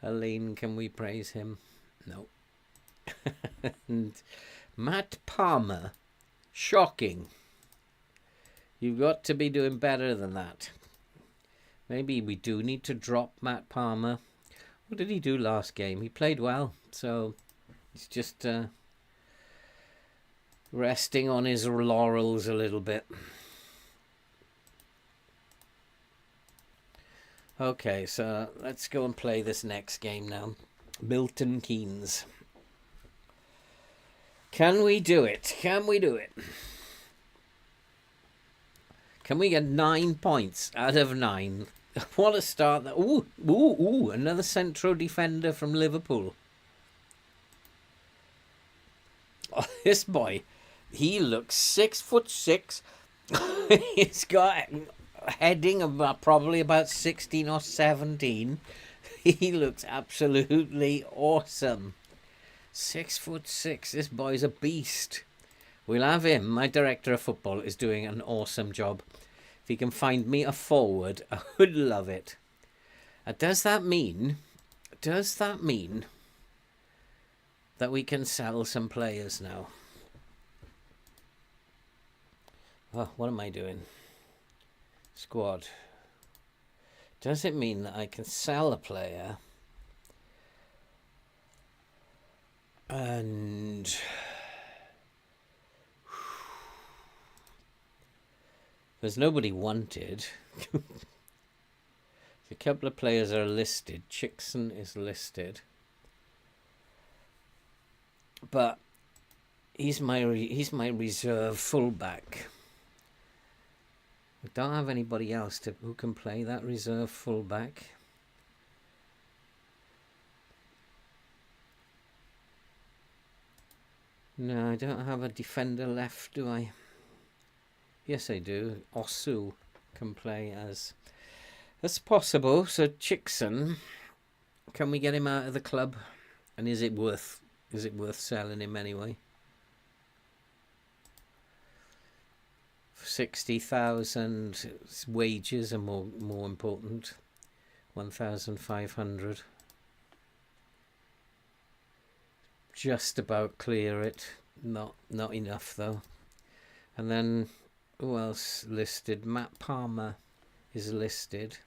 Aline, can we praise him? No. And Matt Palmer. Shocking. You've got to be doing better than that. Maybe we do need to drop Matt Palmer. What did he do last game? He played well. So he's just resting on his laurels a little bit. Okay, so let's go and play this next game now. Milton Keynes. Can we do it? Can we do it? Can we get 9 points out of 9? What a start. Ooh, another central defender from Liverpool. Oh, this boy, he looks 6'6". He's got a heading of probably about 16 or 17. He looks absolutely awesome. 6'6". This boy's a beast. We'll have him. My director of football is doing an awesome job. If he can find me a forward, I would love it. Does that mean that we can sell some players now? Oh, what am I doing? Squad. Does it mean that I can sell a player and there's nobody wanted? A couple of players are listed. Chickson is listed, but he's my reserve fullback. I don't have anybody else who can play that reserve fullback. No, I don't have a defender left, do I? Yes, I do. Osu can play as... That's possible. So Chickson, can we get him out of the club? And is it worth selling him anyway? 60,000 wages are more important. 1,500. Just about clear it. Not enough though. And then who else listed? Matt Palmer is listed.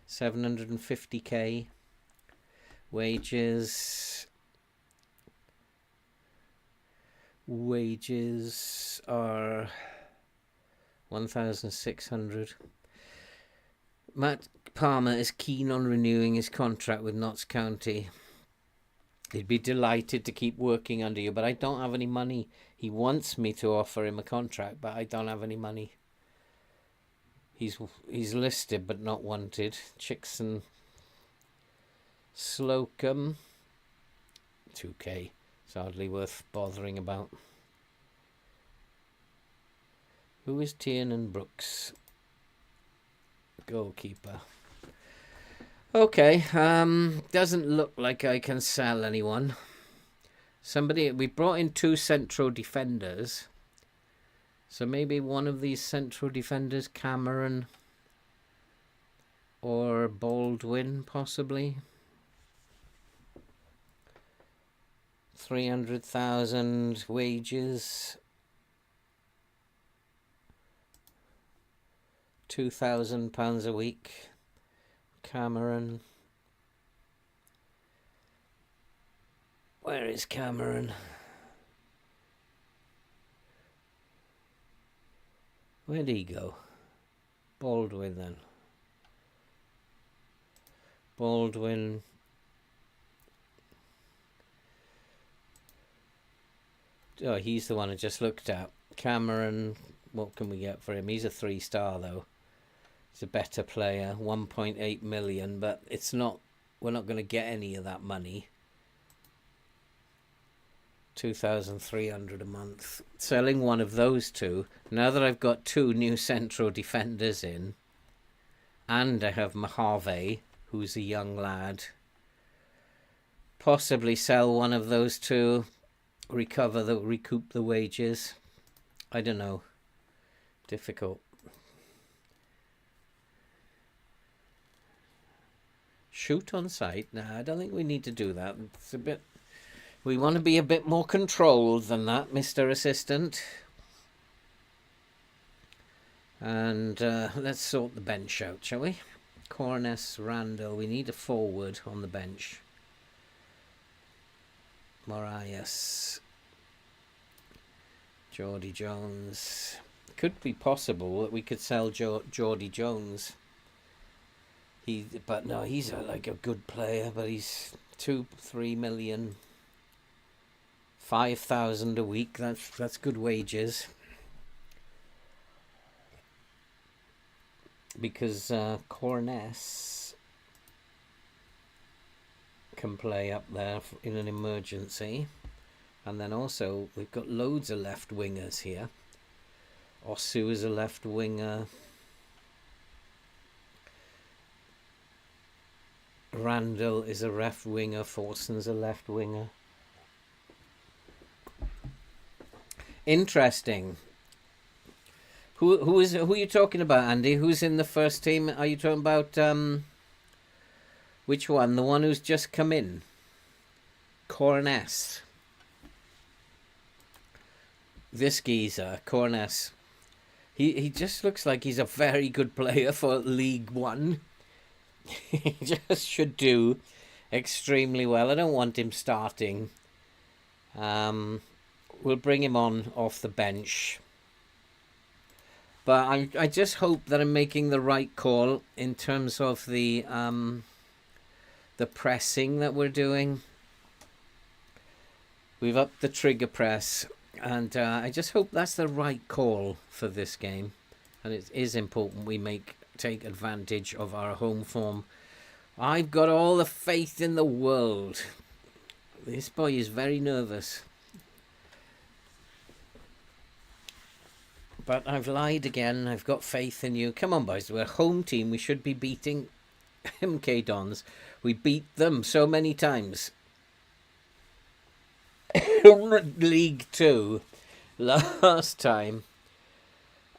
750k. Wages are 1,600. Matt Palmer is keen on renewing his contract with Notts County. He'd be delighted to keep working under you, but I don't have any money. He wants me to offer him a contract, but I don't have any money. He's listed but not wanted. Chickson Slocum, 2k. It's hardly worth bothering about. Who is Tiernan Brooks? Goalkeeper. Okay, doesn't look like I can sell anyone. We brought in 2 central defenders. So maybe one of these central defenders, Cameron or Baldwin, possibly. 300,000 wages. £2,000 a week. Cameron. Where is Cameron? Where'd he go? Baldwin then. Baldwin. Oh, he's the one I just looked at. Cameron, what can we get for him? He's a 3-star though. He's a better player, 1.8 million, but we're not going to get any of that money. 2,300 a month. Selling one of those 2. Now that I've got 2 new central defenders in, and I have Mojave, who's a young lad, possibly sell one of those 2, recoup the wages. I don't know. Difficult. Shoot on sight? Nah, I don't think we need to do that. It's a bit. We want to be a bit more controlled than that, Mr. Assistant. And let's sort the bench out, shall we? Corness, Randall. We need a forward on the bench. Marias. Geordie Jones. Could be possible that we could sell Geordie Jones. But no, he's like a good player, but he's 2-3 million, 5,000 a week. That's good wages. Because Corness can play up there in an emergency, and then also we've got loads of left wingers here. Osu is a left winger. Randall is a left winger. Forson's a left winger. Interesting. Who are you talking about, Andy? Who's in the first team? Are you talking about which one? The one who's just come in? Corness. This geezer, Corness. He just looks like he's a very good player for League One. He just should do extremely well. I don't want him starting. We'll bring him on off the bench. But I just hope that I'm making the right call in terms of the pressing that we're doing. We've upped the trigger press, and I just hope that's the right call for this game. And it is important we take advantage of our home form. I've got all the faith in the world. This boy is very nervous. But I've lied again. I've got faith in you. Come on, boys. We're a home team. We should be beating MK Dons. We beat them so many times. League 2 last time.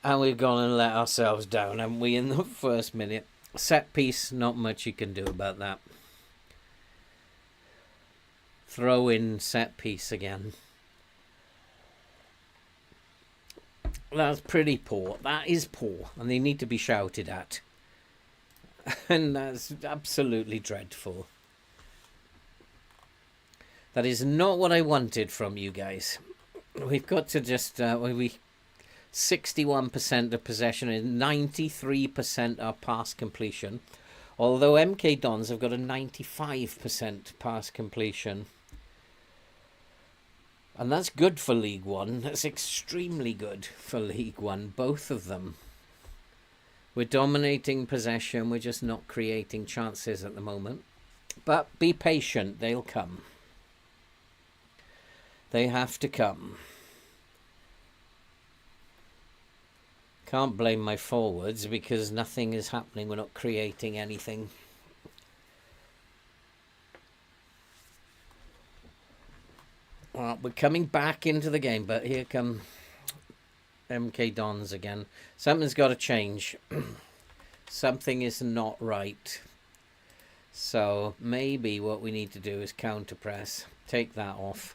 And we've gone and let ourselves down, haven't we, in the first minute? Set piece, not much you can do about that. Throw in set piece again. That's pretty poor. That is poor, and they need to be shouted at. And that's absolutely dreadful. That is not what I wanted from you guys. We've got to just 61% of possession and 93% are pass completion. Although MK Dons have got a 95% pass completion. And that's good for League One. That's extremely good for League One, both of them. We're dominating possession. We're just not creating chances at the moment. But be patient. They'll come. They have to come. Can't blame my forwards because nothing is happening. We're not creating anything. Well, we're coming back into the game, but here come MK Dons again. Something's got to change. Something is not right. So maybe what we need to do is counter press. Take that off.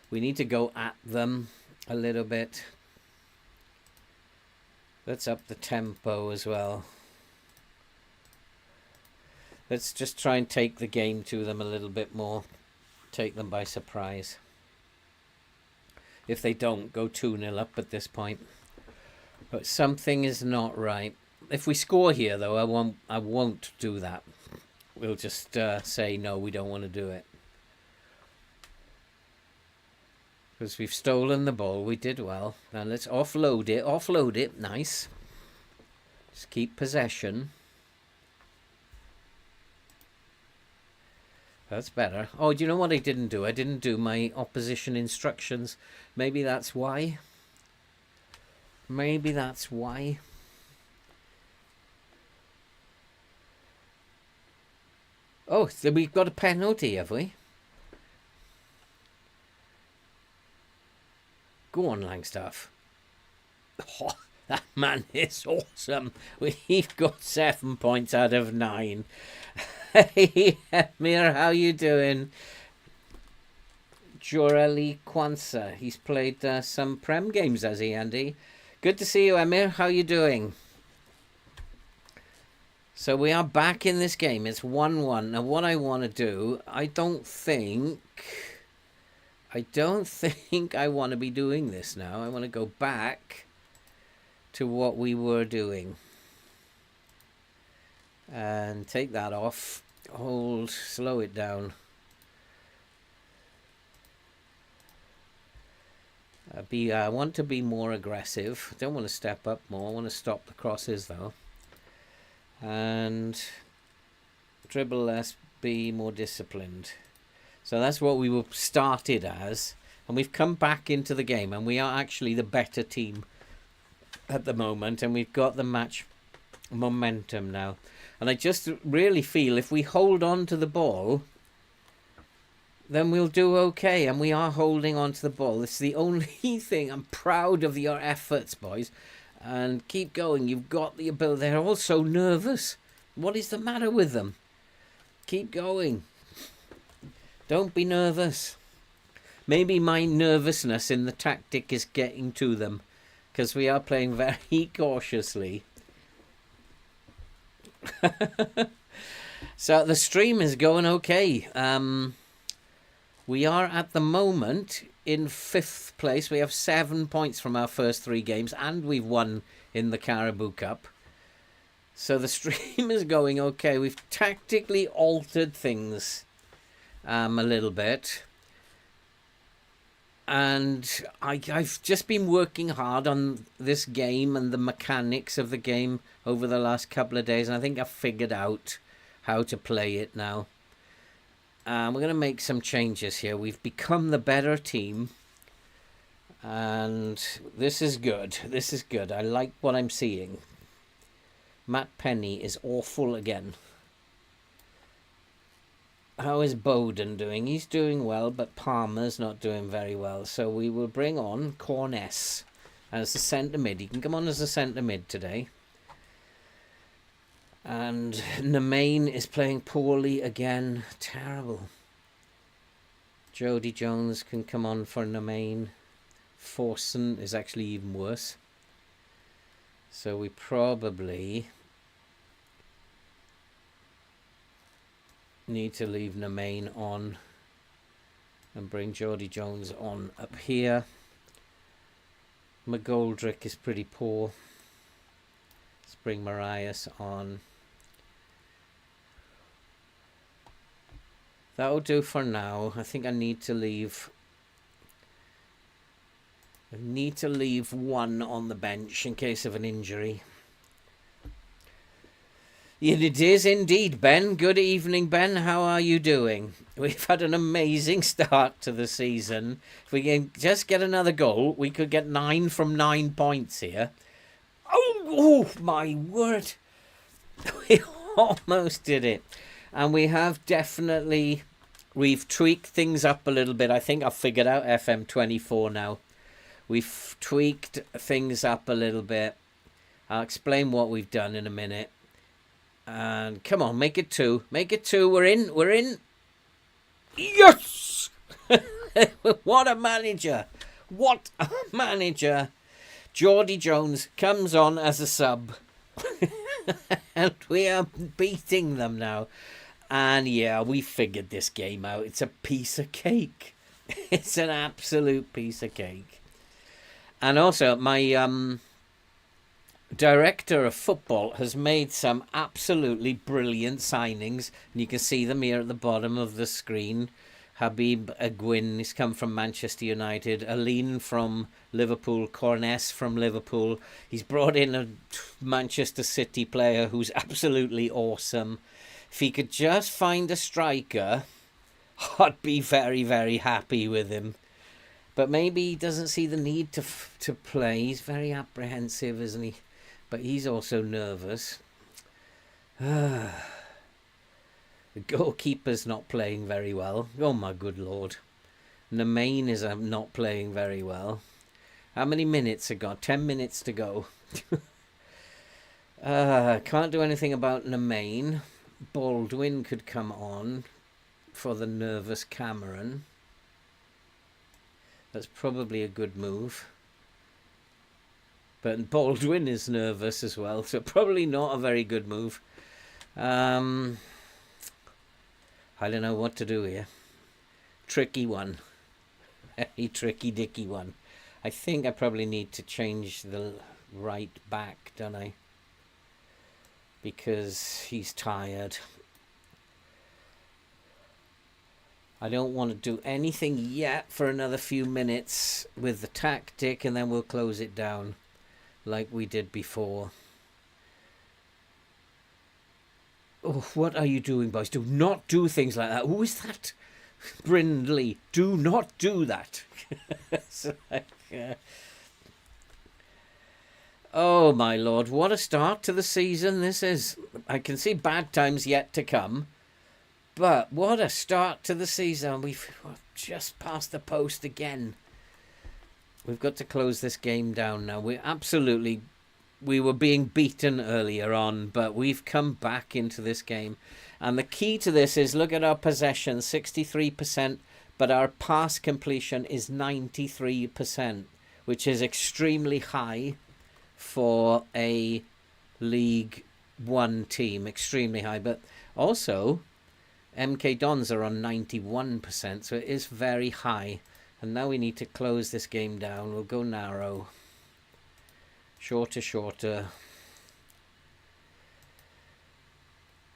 We need to go at them a little bit. Let's up the tempo as well. Let's just try and take the game to them a little bit more. Take them by surprise. If they don't, go 2-0 up at this point. But something is not right. If we score here, though, I won't do that. We'll just say, no, we don't want to do it. Because we've stolen the ball. We did well. Now let's offload it. Offload it. Nice. Just keep possession. That's better. Oh, do you know what I didn't do? I didn't do my opposition instructions. Maybe that's why. Maybe that's why. Oh, so we've got a penalty, have we? Go on, Langstaff. Oh, that man is awesome. We've got 7 points out of 9. Hey, Emir, how you doing? Joreli Kwanzaa. He's played some Prem games, has he, Andy? Good to see you, Emir. How you doing? So we are back in this game. It's 1-1. Now, what I want to do, I don't think I want to be doing this now. I want to go back to what we were doing. And take that off. Hold, slow it down. I want to be more aggressive. Don't want to step up more. I want to stop the crosses though. And dribble less, be more disciplined. So that's what we were started as. And we've come back into the game. And we are actually the better team at the moment. And we've got the match momentum now. And I just really feel if we hold on to the ball, then we'll do okay. And we are holding on to the ball. It's the only thing. I'm proud of your efforts, boys. And keep going. You've got the ability. They're all so nervous. What is the matter with them? Keep going. Don't be nervous. Maybe my nervousness in the tactic is getting to them. Because we are playing very cautiously. So the stream is going okay. We are at the moment in 5th place. We have 7 points from our first 3 games, and we've won in the Caribou Cup. So the stream is going okay. We've tactically altered things a little bit. And I've just been working hard on this game and the mechanics of the game over the last couple of days. And I think I've figured out how to play it now. We're going to make some changes here. We've become the better team. And this is good. This is good. I like what I'm seeing. Matt Penny is awful again. How is Bowden doing? He's doing well, but Palmer's not doing very well. So we will bring on Corness as the centre mid. He can come on as a centre mid today. And Nemain is playing poorly again. Terrible. Jody Jones can come on for Nemain. Forson is actually even worse. So we probably need to leave Nemain on and bring Geordie Jones on up here. McGoldrick is pretty poor. Let's bring Marias on. That'll do for now. I think I need to leave one on the bench in case of an injury. It is indeed, Ben. Good evening, Ben. How are you doing? We've had an amazing start to the season. If we can just get another goal, we could get 9 from 9 points here. Oh my word. We almost did it. And we have definitely, we've tweaked things up a little bit. I think I've figured out FM24 now. We've tweaked things up a little bit. I'll explain what we've done in a minute. And come on, make it 2. Make it 2. We're in. Yes! What a manager. What a manager. Geordie Jones comes on as a sub. And we are beating them now. And yeah, we figured this game out. It's a piece of cake. It's an absolute piece of cake. And also, my director of football has made some absolutely brilliant signings. And you can see them here at the bottom of the screen. Habib Aguin, he's come from Manchester United. Aline from Liverpool. Cornes from Liverpool. He's brought in a Manchester City player who's absolutely awesome. If he could just find a striker, I'd be very, very happy with him. But maybe he doesn't see the need to play. He's very apprehensive, isn't he? But he's also nervous. The goalkeeper's not playing very well. Oh my good lord. Nemain is not playing very well. How many minutes have got? 10 minutes to go. Can't do anything about Nemain. Baldwin could come on for the nervous Cameron. That's probably a good move. But Baldwin is nervous as well, so probably not a very good move. I don't know what to do here. Tricky one. Very tricky dicky one. I think I probably need to change the right back, don't I? Because he's tired. I don't want to do anything yet for another few minutes with the tactic, and then we'll close it down like we did before. Oh, what are you doing, boys? Do not do things like that. Who is that? Brindley, do not do that. It's like, oh my lord, what a start to the season this is. I can see bad times yet to come, but what a start to the season. We've just passed the post again. We've got to close this game down now. We were being beaten earlier on, but we've come back into this game. And the key to this is, look at our possession, 63%, but our pass completion is 93%, which is extremely high for a League One team, extremely high. But also, MK Dons are on 91%, so it is very high. And now we need to close this game down. We'll go narrow. Shorter.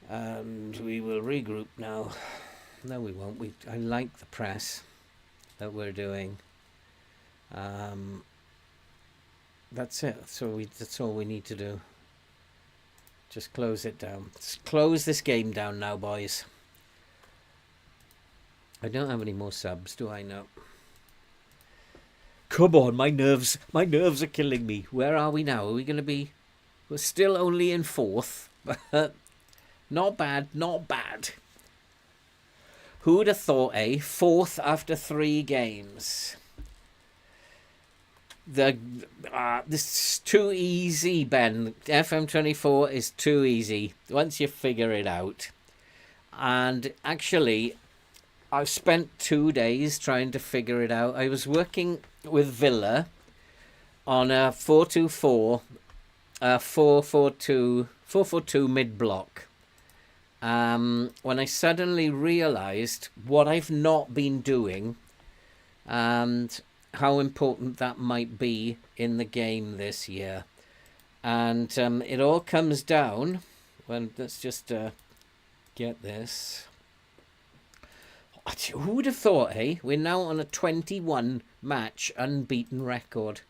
And we will regroup now. No, we won't. I like the press that we're doing. That's it. That's all we need to do. Just close it down. Let's close this game down now, boys. I don't have any more subs, do I? No. Come on, my nerves are killing me. Where are we now? Are we going to be... We're still only in 4th. But not bad. Who would have thought, 4th after 3 games. This is too easy, Ben. FM24 is too easy once you figure it out. And actually, I've spent 2 days trying to figure it out. I was working with Villa on a 4-2-4 4-4-2, 4-4-2 mid-block. When I suddenly realised what I've not been doing and how important that might be in the game this year. And it all comes down, well, let's just get this. Who would have thought, eh? We're now on a 21 match unbeaten record.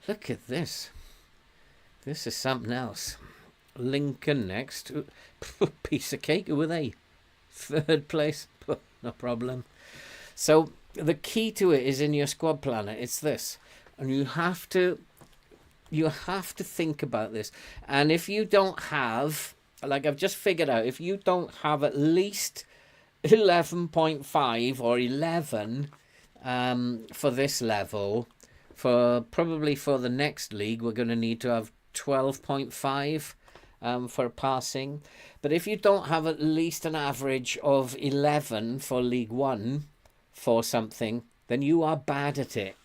Look at this. This is something else. Lincoln next. Piece of cake. Who are they? Third place. No problem. So the key to it is in your squad planner. It's this. And you have to think about this. And if you don't have, like I've just figured out, if you don't have at least 11.5 or 11 for this level, probably for the next league we're going to need to have 12.5 for passing. But if you don't have at least an average of 11 for League One for something, then you are bad at it.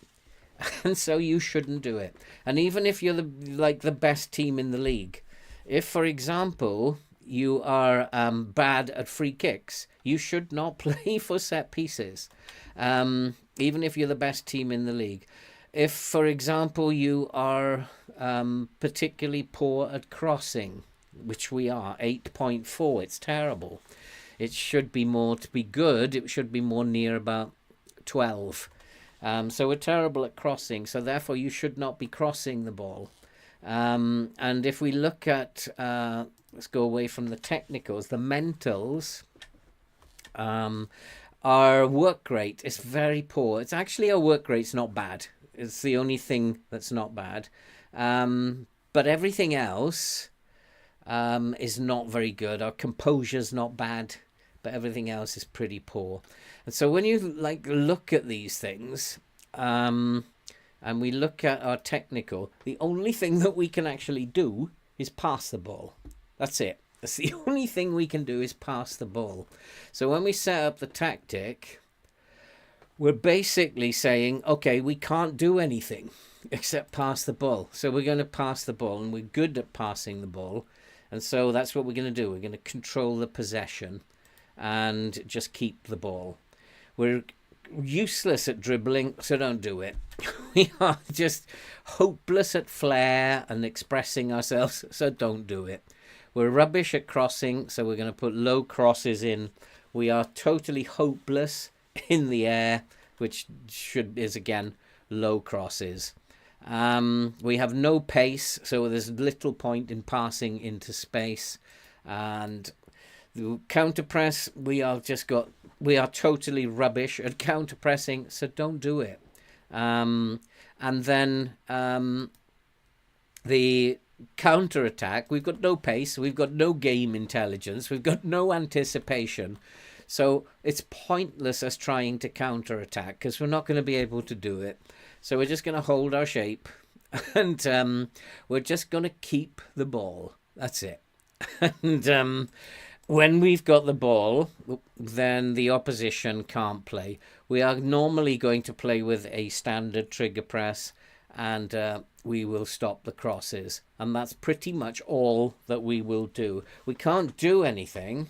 And so you shouldn't do it. And even if you're the best team in the league, if, for example, you are bad at free kicks, you should not play for set pieces, even if you're the best team in the league. If, for example, you are particularly poor at crossing, which we are, 8.4, it's terrible. It should be more, to be good, it should be more near about 12. So we're terrible at crossing, so therefore you should not be crossing the ball. And if we look at, let's go away from the technicals, the mentals, our work rate is very poor. It's actually, our work rate's not bad. It's the only thing that's not bad. But everything else is not very good. Our composure's not bad, but everything else is pretty poor. And so when you look at these things, and we look at our technical, the only thing that we can actually do is pass the ball. That's it. That's the only thing we can do is pass the ball. So when we set up the tactic, we're basically saying, okay, we can't do anything except pass the ball. So we're going to pass the ball, and we're good at passing the ball. And so that's what we're going to do. We're going to control the possession and just keep the ball. We're useless at dribbling, so don't do it. We are just hopeless at flair and expressing ourselves, so don't do it. We're rubbish at crossing, so we're going to put low crosses in. We are totally hopeless in the air, which is again low crosses. We have no pace, so there's little point in passing into space. And the counter press, we are totally rubbish at counter pressing, so don't do it. And then the counter attack, we've got no pace, we've got no game intelligence, we've got no anticipation. So it's pointless us trying to counter attack because we're not going to be able to do it. So we're just going to hold our shape and we're just going to keep the ball. That's it. And when we've got the ball, then the opposition can't play. We are normally going to play with a standard trigger press, and we will stop the crosses. And that's pretty much all that we will do. We can't do anything,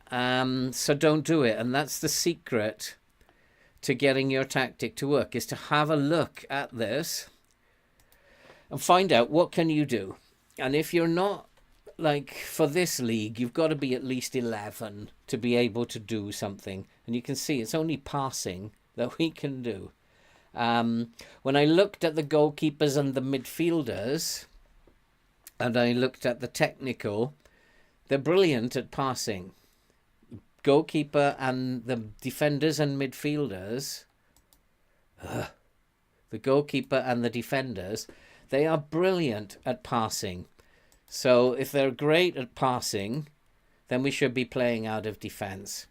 so don't do it. And that's the secret to getting your tactic to work, is to have a look at this and find out what can you do. And if you're not, for this league, you've got to be at least 11 to be able to do something. And you can see it's only passing that we can do. When I looked at the goalkeepers and the midfielders, and I looked at the technical, they're brilliant at passing. Goalkeeper and the defenders and midfielders, the goalkeeper and the defenders, they are brilliant at passing. So if they're great at passing, then we should be playing out of defence.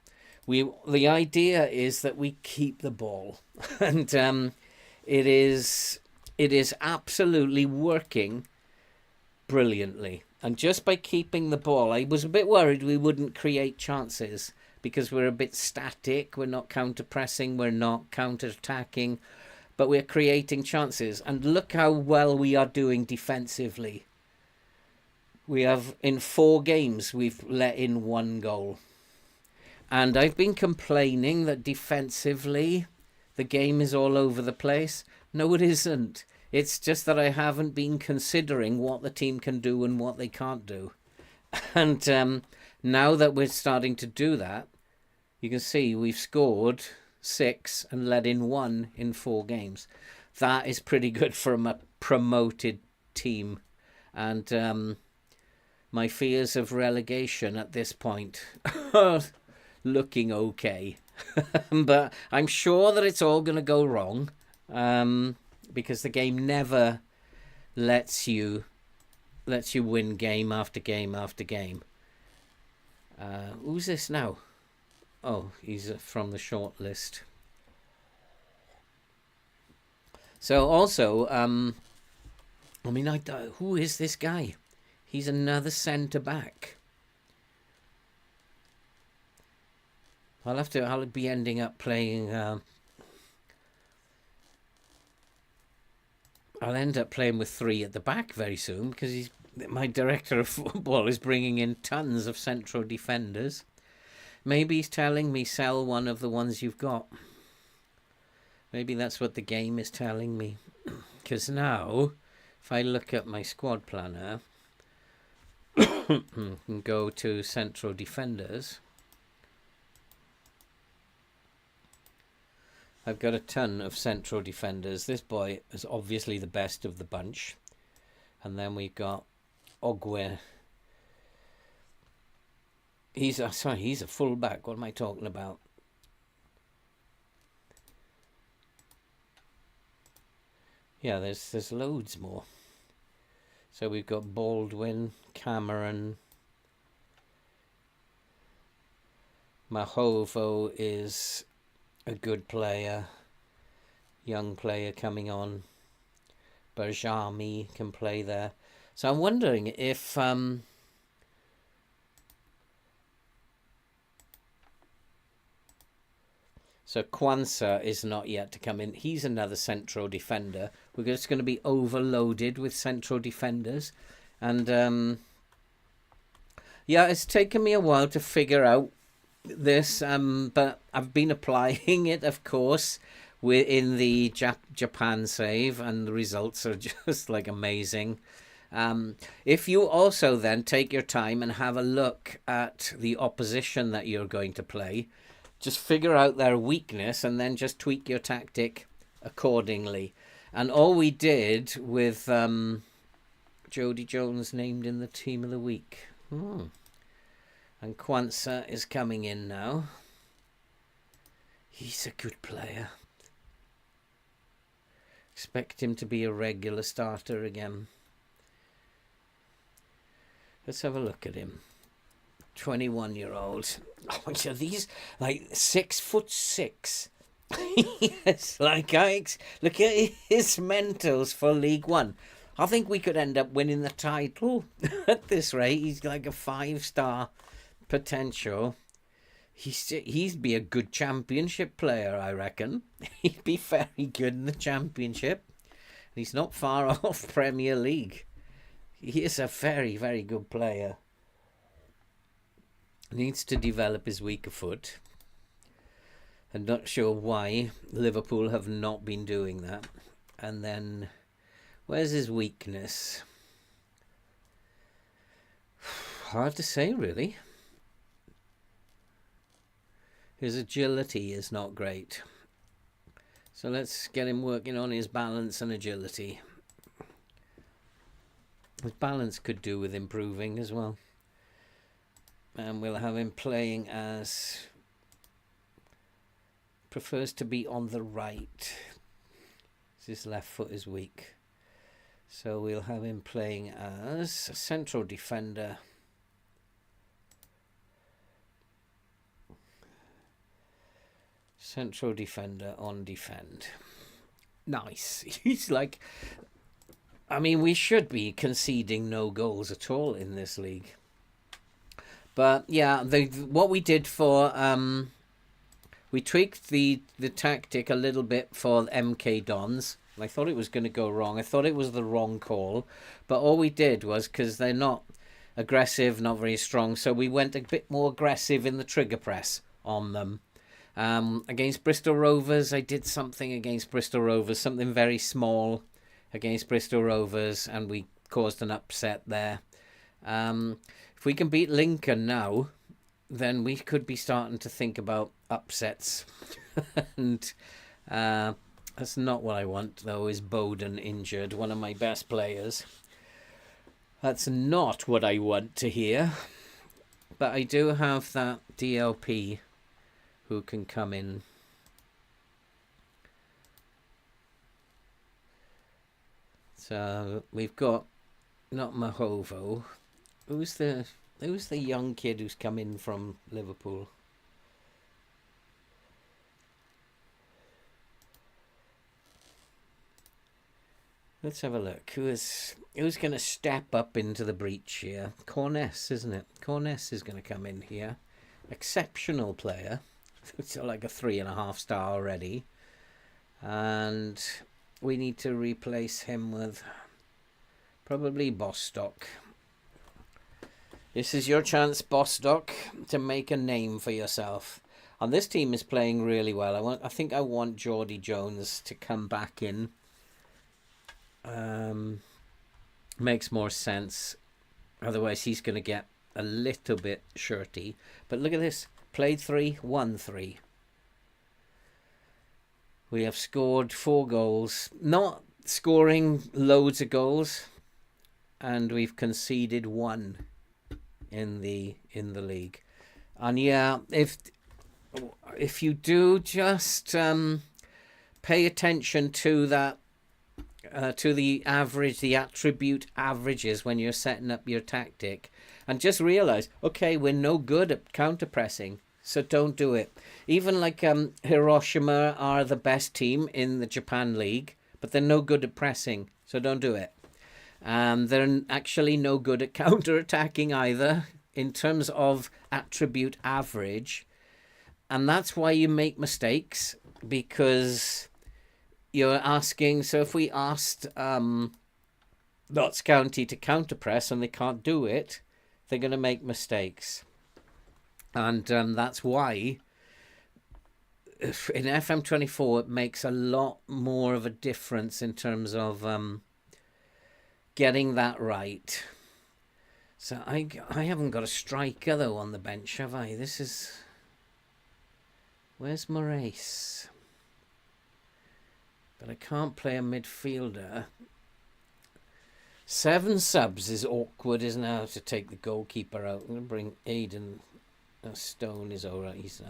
The idea is that we keep the ball, and it is absolutely working brilliantly. And just by keeping the ball, I was a bit worried we wouldn't create chances because we're a bit static. We're not counter-pressing, we're not counter-attacking, but we're creating chances. And look how well we are doing defensively. We have, in 4 games, we've let in 1 goal. And I've been complaining that defensively the game is all over the place. No, it isn't. It's just that I haven't been considering what the team can do and what they can't do. And now that we're starting to do that, you can see we've scored 6 and let in 1 in 4 games. That is pretty good from a promoted team. And my fears of relegation at this point are looking okay. But I'm sure that it's all going to go wrong, because the game never lets you win game after game after game. Who's this now? Oh, he's from the short list. So also, I mean, who is this guy? He's another centre back. I'll be ending up playing. I'll end up playing with 3 at the back very soon, because my director of football is bringing in tons of central defenders. Maybe he's telling me sell one of the ones you've got. Maybe that's what the game is telling me. Because now, if I look at my squad planner and go to central defenders, I've got a ton of central defenders. This boy is obviously the best of the bunch. And then we've got Ogwe. He's a fullback. What am I talking about? Yeah, there's loads more. So we've got Baldwin, Cameron. Mahovo is a good player. Young player coming on. Barjami can play there. So I'm wondering if so Kwanzaa is not yet to come in. He's another central defender. We're just going to be overloaded with central defenders. And yeah, it's taken me a while to figure out this, but I've been applying it, of course, in the Japan save, and the results are just like amazing. If you also then take your time and have a look at the opposition that you're going to play, just figure out their weakness and then just tweak your tactic accordingly. And all we did with Jody Jones named in the team of the week. And Kwanzaa is coming in now. He's a good player. Expect him to be a regular starter again. Let's have a look at him. 21-year-old. Oh, so these like 6'6". Yes, like look at his mentals for League One. I think we could end up winning the title at this rate. He's like a 5-star potential. He'd be a good championship player, I reckon. He'd be very good in the championship. He's not far off Premier League. He is a very, very good player. Needs to develop his weaker foot. I'm not sure why Liverpool have not been doing that. And then, where's his weakness? Hard to say, really. His agility is not great. So let's get him working on his balance and agility. His balance could do with improving as well. And we'll have him playing as... prefers to be on the right. His left foot is weak. So we'll have him playing as a central defender. Central defender on defend. Nice. He's like... I mean, we should be conceding no goals at all in this league. But yeah, what we did for... we tweaked the tactic a little bit for MK Dons. I thought it was going to go wrong. I thought it was the wrong call. But all we did was, because they're not aggressive, not very strong. So we went a bit more aggressive in the trigger press on them. Against Bristol Rovers, I did something against Bristol Rovers, something very small against Bristol Rovers, and we caused an upset there. If we can beat Lincoln now, then we could be starting to think about upsets. And that's not what I want, though, is Bowden injured, one of my best players. That's not what I want to hear. But I do have that DLP who can come in. So we've got not Mahovo. Who's the young kid who's come in from Liverpool? Let's have a look. Who's going to step up into the breach here? Corness, isn't it? Corness is going to come in here. Exceptional player. It's like a 3.5 star already. And we need to replace him with probably Bostock. This is your chance, Bostock, to make a name for yourself. And this team is playing really well. I think I want Geordie Jones to come back in. Makes more sense. Otherwise, he's going to get a little bit shirty. But look at this. Played 3, won 3. We have scored 4 goals. Not scoring loads of goals. And we've conceded 1 in the league. And yeah, if you do just pay attention to that, to the average, the attribute averages when you're setting up your tactic, and just realize, okay, we're no good at counter pressing, so don't do it. Even like Hiroshima are the best team in the Japan League, but they're no good at pressing, so don't do it. They're actually no good at counter attacking either in terms of attribute average, and that's why you make mistakes, because you're asking. So if we asked Notts County to counter press and they can't do it, they're going to make mistakes. And that's why in FM24 it makes a lot more of a difference in terms of getting that right. So I haven't got a striker though on the bench, have I? This is... Where's Moraes? But I can't play a midfielder. 7 subs is awkward, isn't it? I have to take the goalkeeper out. I'm going to bring Aiden. Stone is alright, he's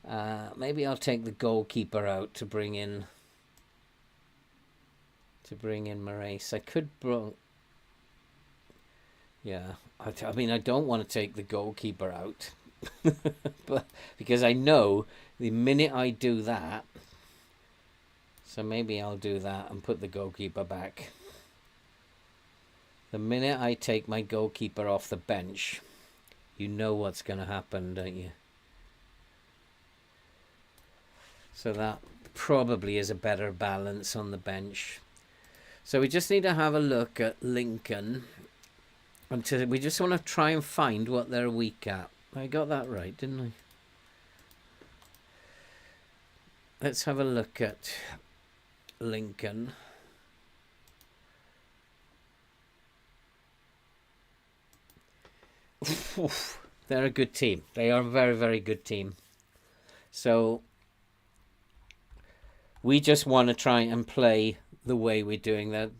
not. Maybe I'll take the goalkeeper out to bring in Moraes. I could yeah, I mean, I don't want to take the goalkeeper out. But because I know the minute I do that, so maybe I'll do that and put the goalkeeper back. The minute I take my goalkeeper off the bench, you know what's going to happen, don't you? So that probably is a better balance on the bench. So we just need to have a look at Lincoln. We just want to try and find what they're weak at. I got that right, didn't I? Let's have a look at Lincoln. They're a good team. They are a very, very good team. So we just want to try and play the way we're doing that.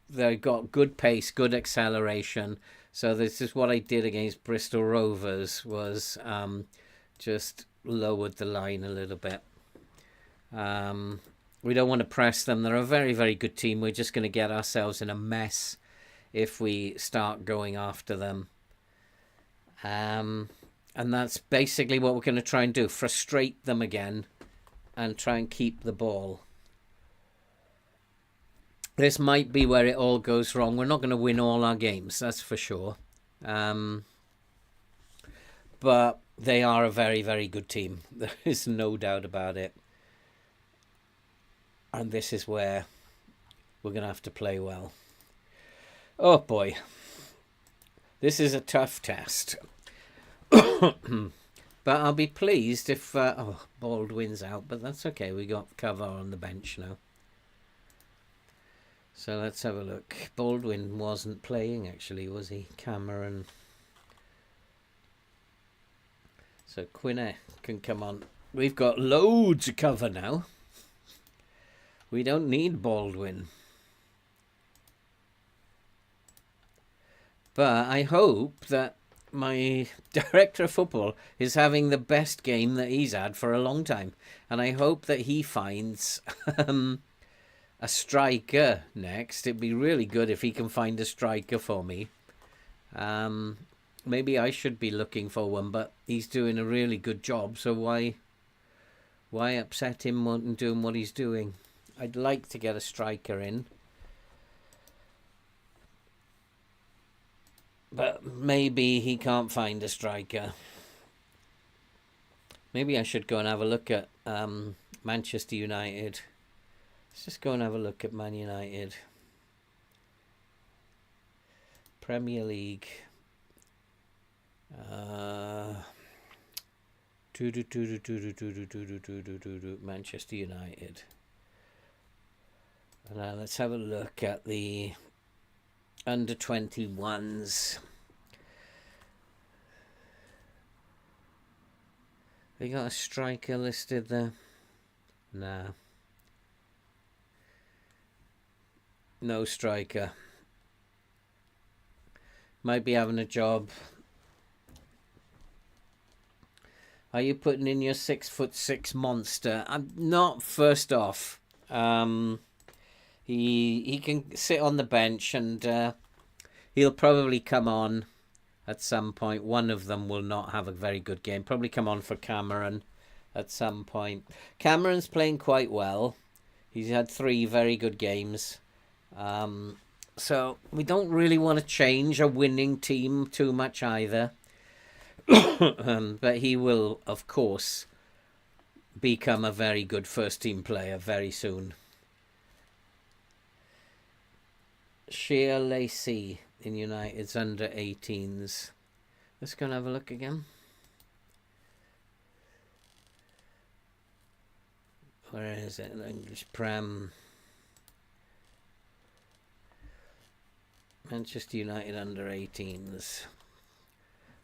They've got good pace, good acceleration. So this is what I did against Bristol Rovers, was just lowered the line a little bit. We don't want to press them. They're a very, very good team. We're just going to get ourselves in a mess if we start going after them. And that's basically what we're going to try and do. Frustrate them again and try and keep the ball. This might be where it all goes wrong. We're not going to win all our games, that's for sure. But they are a very, very good team. There is no doubt about it. And this is where we're going to have to play well. Oh boy. This is a tough test. But I'll be pleased if... oh, Baldwin's out, but that's okay. We got cover on the bench now. So let's have a look. Baldwin wasn't playing, actually, was he? Cameron. So Quinnett can come on. We've got loads of cover now. We don't need Baldwin. But I hope that my director of football is having the best game that he's had for a long time. And I hope that he finds a striker next. It'd be really good if he can find a striker for me. Maybe I should be looking for one, but he's doing a really good job. So why upset him and doing what he's doing? I'd like to get a striker in. But maybe he can't find a striker. Maybe I should go and have a look at Manchester United. Let's just go and have a look at Man United. Premier League. Manchester United. And now let's have a look at the under 21s. They got a striker listed there? Nah. No striker. Might be having a job. Are you putting in your 6'6" monster? I'm not. First off, he can sit on the bench and he'll probably come on at some point. One of them will not have a very good game. Probably come on for Cameron at some point. Cameron's playing quite well. He's had 3 very good games. So we don't really want to change a winning team too much either. But he will, of course, become a very good first-team player very soon. Shea Lacey in United's under 18s. Let's go and have a look again. Where is it? English Prem. Manchester United under 18s.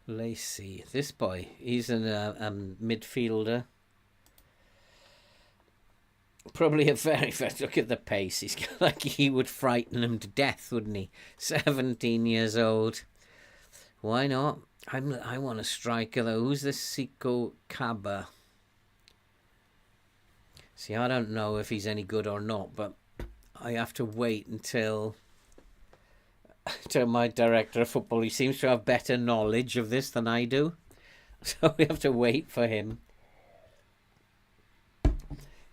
Lacey. This boy, he's a midfielder. Probably a very fast. Look at the pace. He's like he would frighten him to death, wouldn't he? 17 years old. Why not? I want a striker though. Who's this Siko Kaba? See, I don't know if he's any good or not, but I have to wait until my director of football. He seems to have better knowledge of this than I do, so we have to wait for him.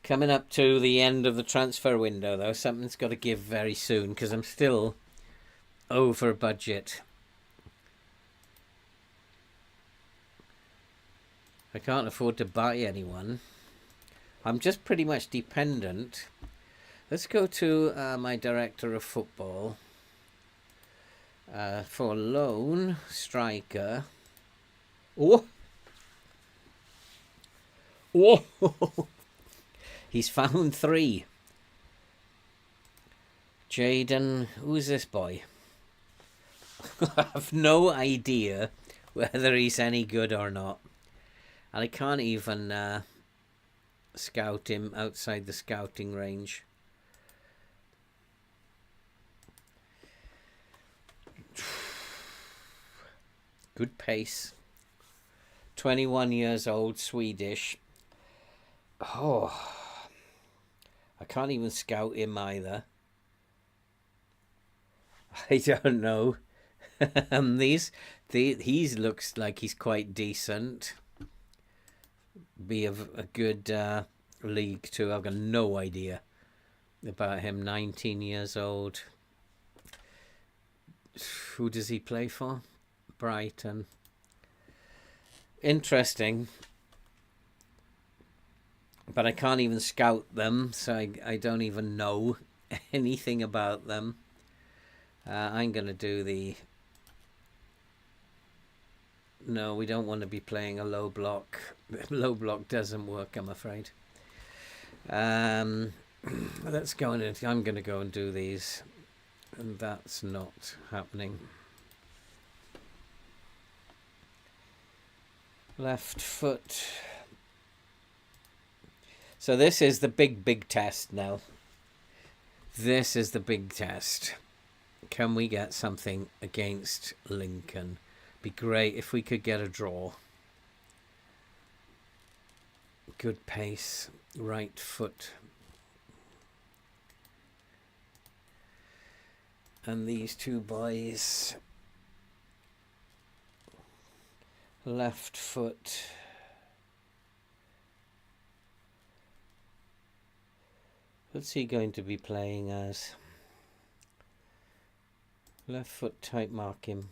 Coming up to the end of the transfer window, though, something's got to give very soon because I'm still over budget. I can't afford to buy anyone. I'm just pretty much dependent. Let's go to my director of football for loan striker. Oh! Oh! He's found 3. Jaden, who's this boy? I have no idea whether he's any good or not. And I can't even scout him outside the scouting range. Good pace. 21 years old, Swedish. Oh, I can't even scout him either. I don't know. He looks like he's quite decent. Be a good league too. I've got no idea about him. 19 years old. Who does he play for? Brighton. Interesting. But I can't even scout them, so I don't even know anything about them. I'm going to do the No, we don't want to be playing a low block. Low block doesn't work, I'm afraid. Let's go in. I'm going to go and do these. And that's not happening. Left foot. So this is the big test now. This is the big test. Can we get something against Lincoln? Be great if we could get a draw. Good pace. Right foot. And these two boys. Left foot. What's he going to be playing as? Left foot tight mark him.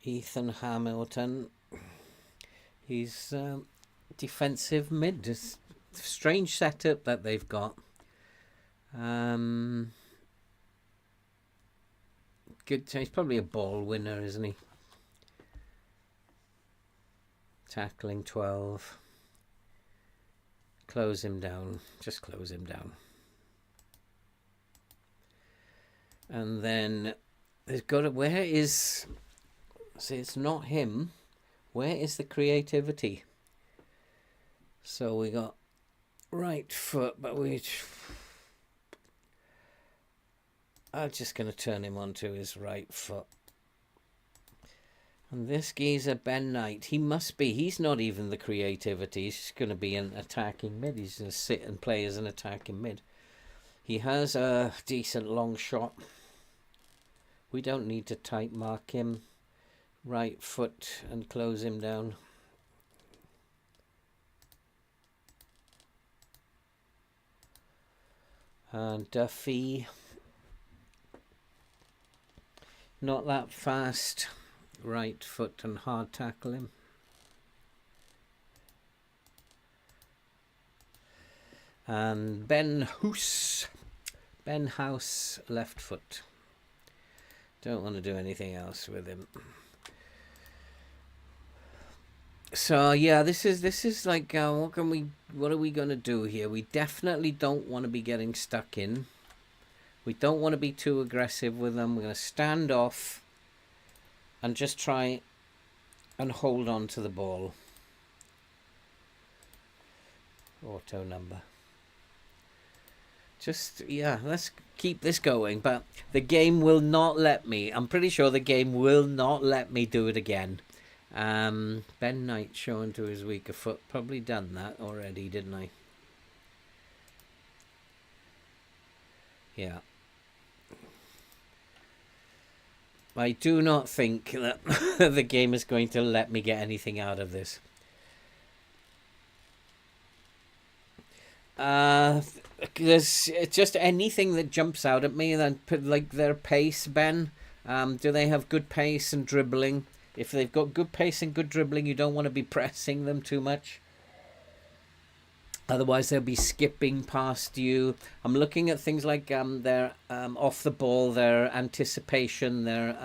Ethan Hamilton. He's defensive mid. It's a strange setup that they've got. Good. He's probably a ball winner, isn't he? Tackling 12. Close him down. Just close him down. And then there's got to. Where is? See, it's not him. Where is the creativity? So we got right foot, but I'm just going to turn him onto his right foot. And this geezer, Ben Knight, he must be. He's not even the creativity. He's just going to be an attacking mid. He's going to sit and play as an attacking mid. He has a decent long shot. We don't need to tight mark him. Right foot and close him down. And Duffy. Not that fast. Right foot and hard tackle him. And Ben House. Ben House, left foot. Don't want to do anything else with him. So yeah, this is like what are we gonna do here? We definitely don't want to be getting stuck in. We don't want to be too aggressive with them. We're gonna stand off and just try and hold on to the ball. Auto number. Just, yeah, let's keep this going. But the game will not let me. I'm pretty sure the game will not let me do it again. Ben Knight showing to his weaker foot. Probably done that already, didn't I? Yeah. I do not think that the game is going to let me get anything out of this. There's just anything that jumps out at me. Then like their pace, Ben. Do they have good pace and dribbling? If they've got good pace and good dribbling, you don't want to be pressing them too much. Otherwise, they'll be skipping past you. I'm looking at things like their off the ball, their anticipation, their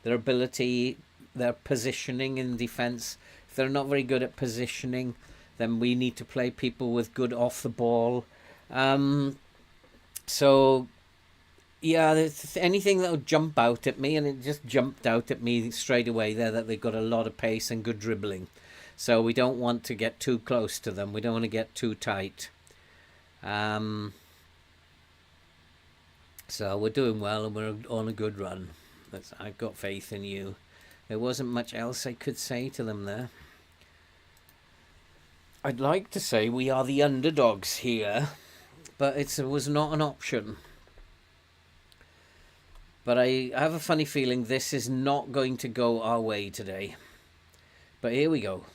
ability, their positioning in defense. If they're not very good at positioning, then we need to play people with good off the ball. So, yeah, anything that'll jump out at me, and it just jumped out at me straight away there that they've got a lot of pace and good dribbling. So we don't want to get too close to them. We don't want to get too tight. So we're doing well and we're on a good run. I've got faith in you. There wasn't much else I could say to them there. I'd like to say we are the underdogs here, but it was not an option. But I have a funny feeling this is not going to go our way today. But here we go.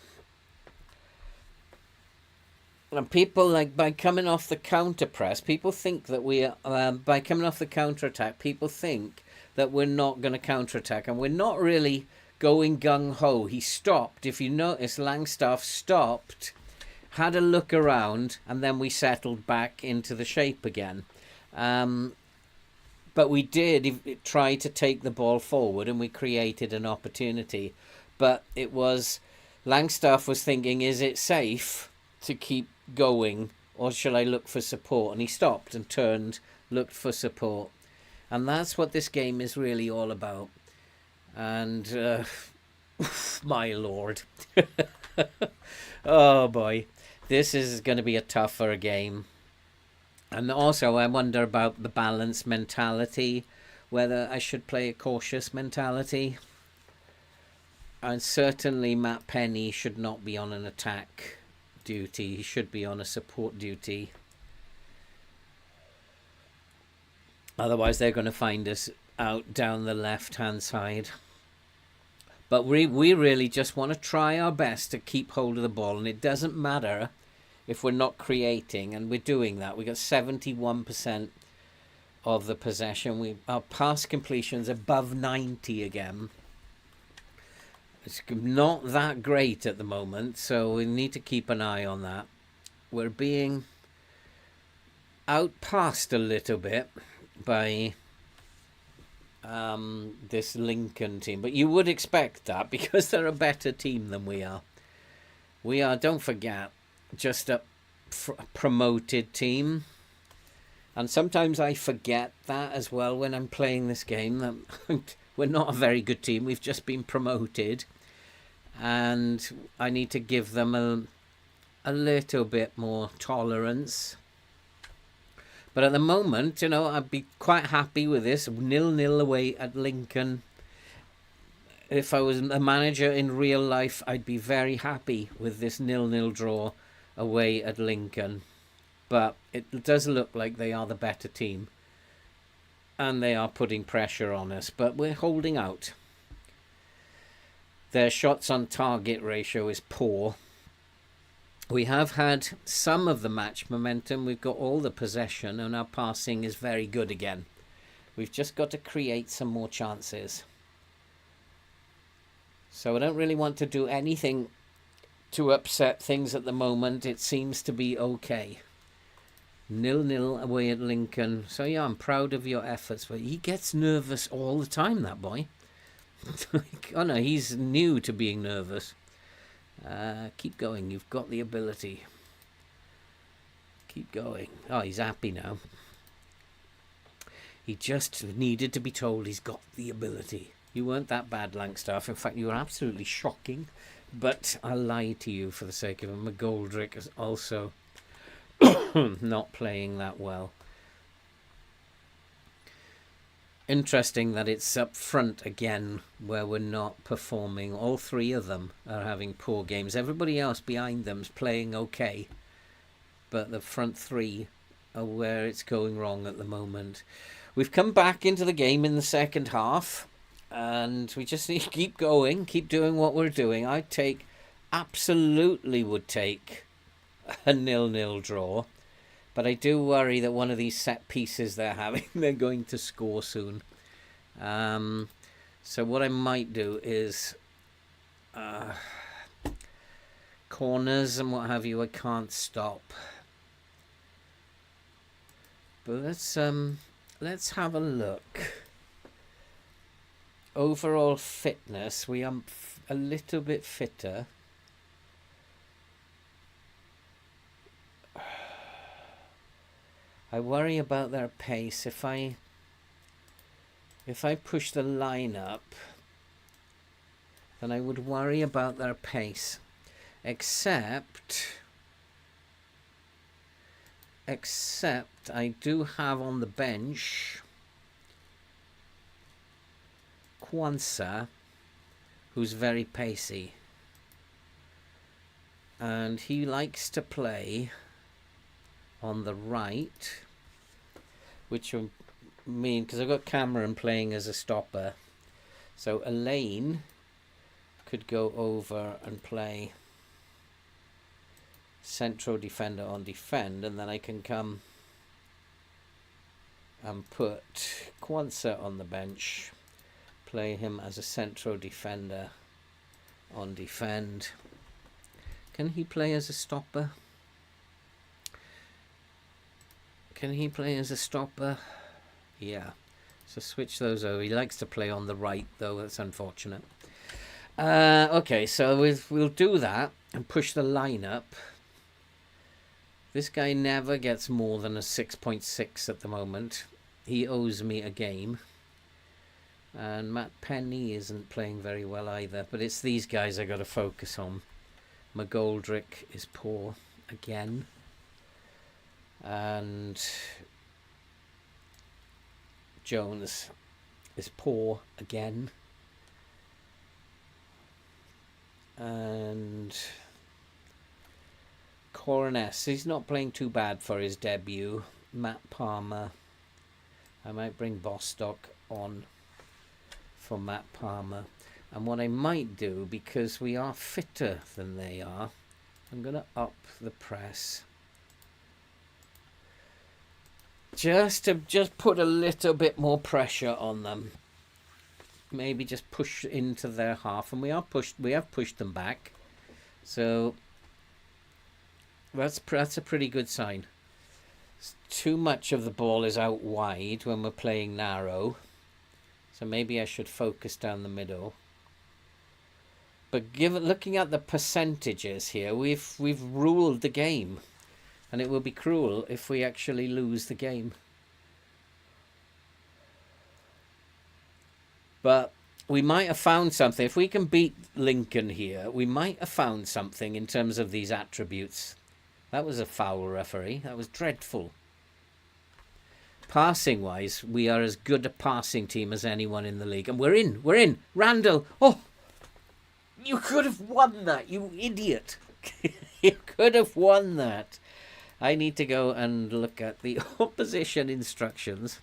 And people, like, by coming off the counter press, people think that we are, by coming off the counter attack, people think that we're not going to counter attack. And we're not really going gung-ho. He stopped. If you notice, Langstaff stopped, had a look around, and then we settled back into the shape again. But we did try to take the ball forward, and we created an opportunity. But it was, Langstaff was thinking, is it safe to keep going, or shall I look for support? And he stopped and turned, looked for support. And that's what this game is really all about. And my lord. Oh boy, this is going to be a tougher game. And also I wonder about the balance mentality, whether I should play a cautious mentality. And certainly Matt Penny should not be on an attack duty. He should be on a support duty. Otherwise they're going to find us out down the left hand side. But we really just want to try our best to keep hold of the ball, and it doesn't matter if we're not creating, and we're doing that. We got 71% of the possession. Our pass completion's above 90 again. It's not that great at the moment, so we need to keep an eye on that. We're being outpassed a little bit by this Lincoln team, but you would expect that because they're a better team than we are. We are, don't forget, just a promoted team, and sometimes I forget that as well when I'm playing this game, that we're not a very good team. We've just been promoted, and I need to give them a little bit more tolerance. But at the moment, you know, I'd be quite happy with this 0-0 away at Lincoln. If I was a manager in real life, I'd be very happy with this 0-0 draw away at Lincoln. But it does look like they are the better team, and they are putting pressure on us, but we're holding out. Their shots on target ratio is poor. We have had some of the match momentum. We've got all the possession, and our passing is very good again. We've just got to create some more chances. So I don't really want to do anything to upset things at the moment. It seems to be okay. 0-0 away at Lincoln. So yeah, I'm proud of your efforts. But he gets nervous all the time, that boy. Oh no, he's new to being nervous. Keep going. You've got the ability. Keep going. Oh, he's happy now. He just needed to be told he's got the ability. You weren't that bad, Langstaff. In fact, you were absolutely shocking. But I'll lie to you for the sake of him. McGoldrick is also not playing that well. Interesting that it's up front again where we're not performing. All three of them are having poor games. Everybody else behind them is playing okay, but the front three are where it's going wrong at the moment. We've come back into the game in the second half, and we just need to keep going, keep doing what we're doing. Absolutely would take a 0-0 draw. But I do worry that one of these set pieces they're having, they're going to score soon. So what I might do is corners and what have you, I can't stop. But let's have a look. Overall fitness, we are a little bit fitter. I worry about their pace. If I push the line up, then I would worry about their pace. Except I do have on the bench Kwanzaa, who's very pacey. And he likes to play on the right, which will mean, because I've got Cameron playing as a stopper, so Elaine could go over and play central defender on defend, and then I can come and put Kwanzaa on the bench, play him as a central defender on defend. Can he play as a stopper? Can he play as a stopper? Yeah. So switch those over. He likes to play on the right, though. That's unfortunate. Okay, so we'll do that and push the line up. This guy never gets more than a 6.6 at the moment. He owes me a game. And Matt Penny isn't playing very well either. But it's these guys I got to focus on. McGoldrick is poor again. And Jones is poor again. And Coroness, he's not playing too bad for his debut. Matt Palmer. I might bring Bostock on for Matt Palmer. And what I might do, because we are fitter than they are, I'm going to up the press. Just to put a little bit more pressure on them. Maybe just push into their half, and we have pushed them back. So that's a pretty good sign. Too much of the ball is out wide when we're playing narrow. So maybe I should focus down the middle. But looking at the percentages here, we've ruled the game. And it will be cruel if we actually lose the game. But we might have found something. If we can beat Lincoln here, we might have found something in terms of these attributes. That was a foul, referee. That was dreadful. Passing-wise, we are as good a passing team as anyone in the league. And we're in. Randall. Oh, you could have won that, you idiot. You could have won that. I need to go and look at the opposition instructions.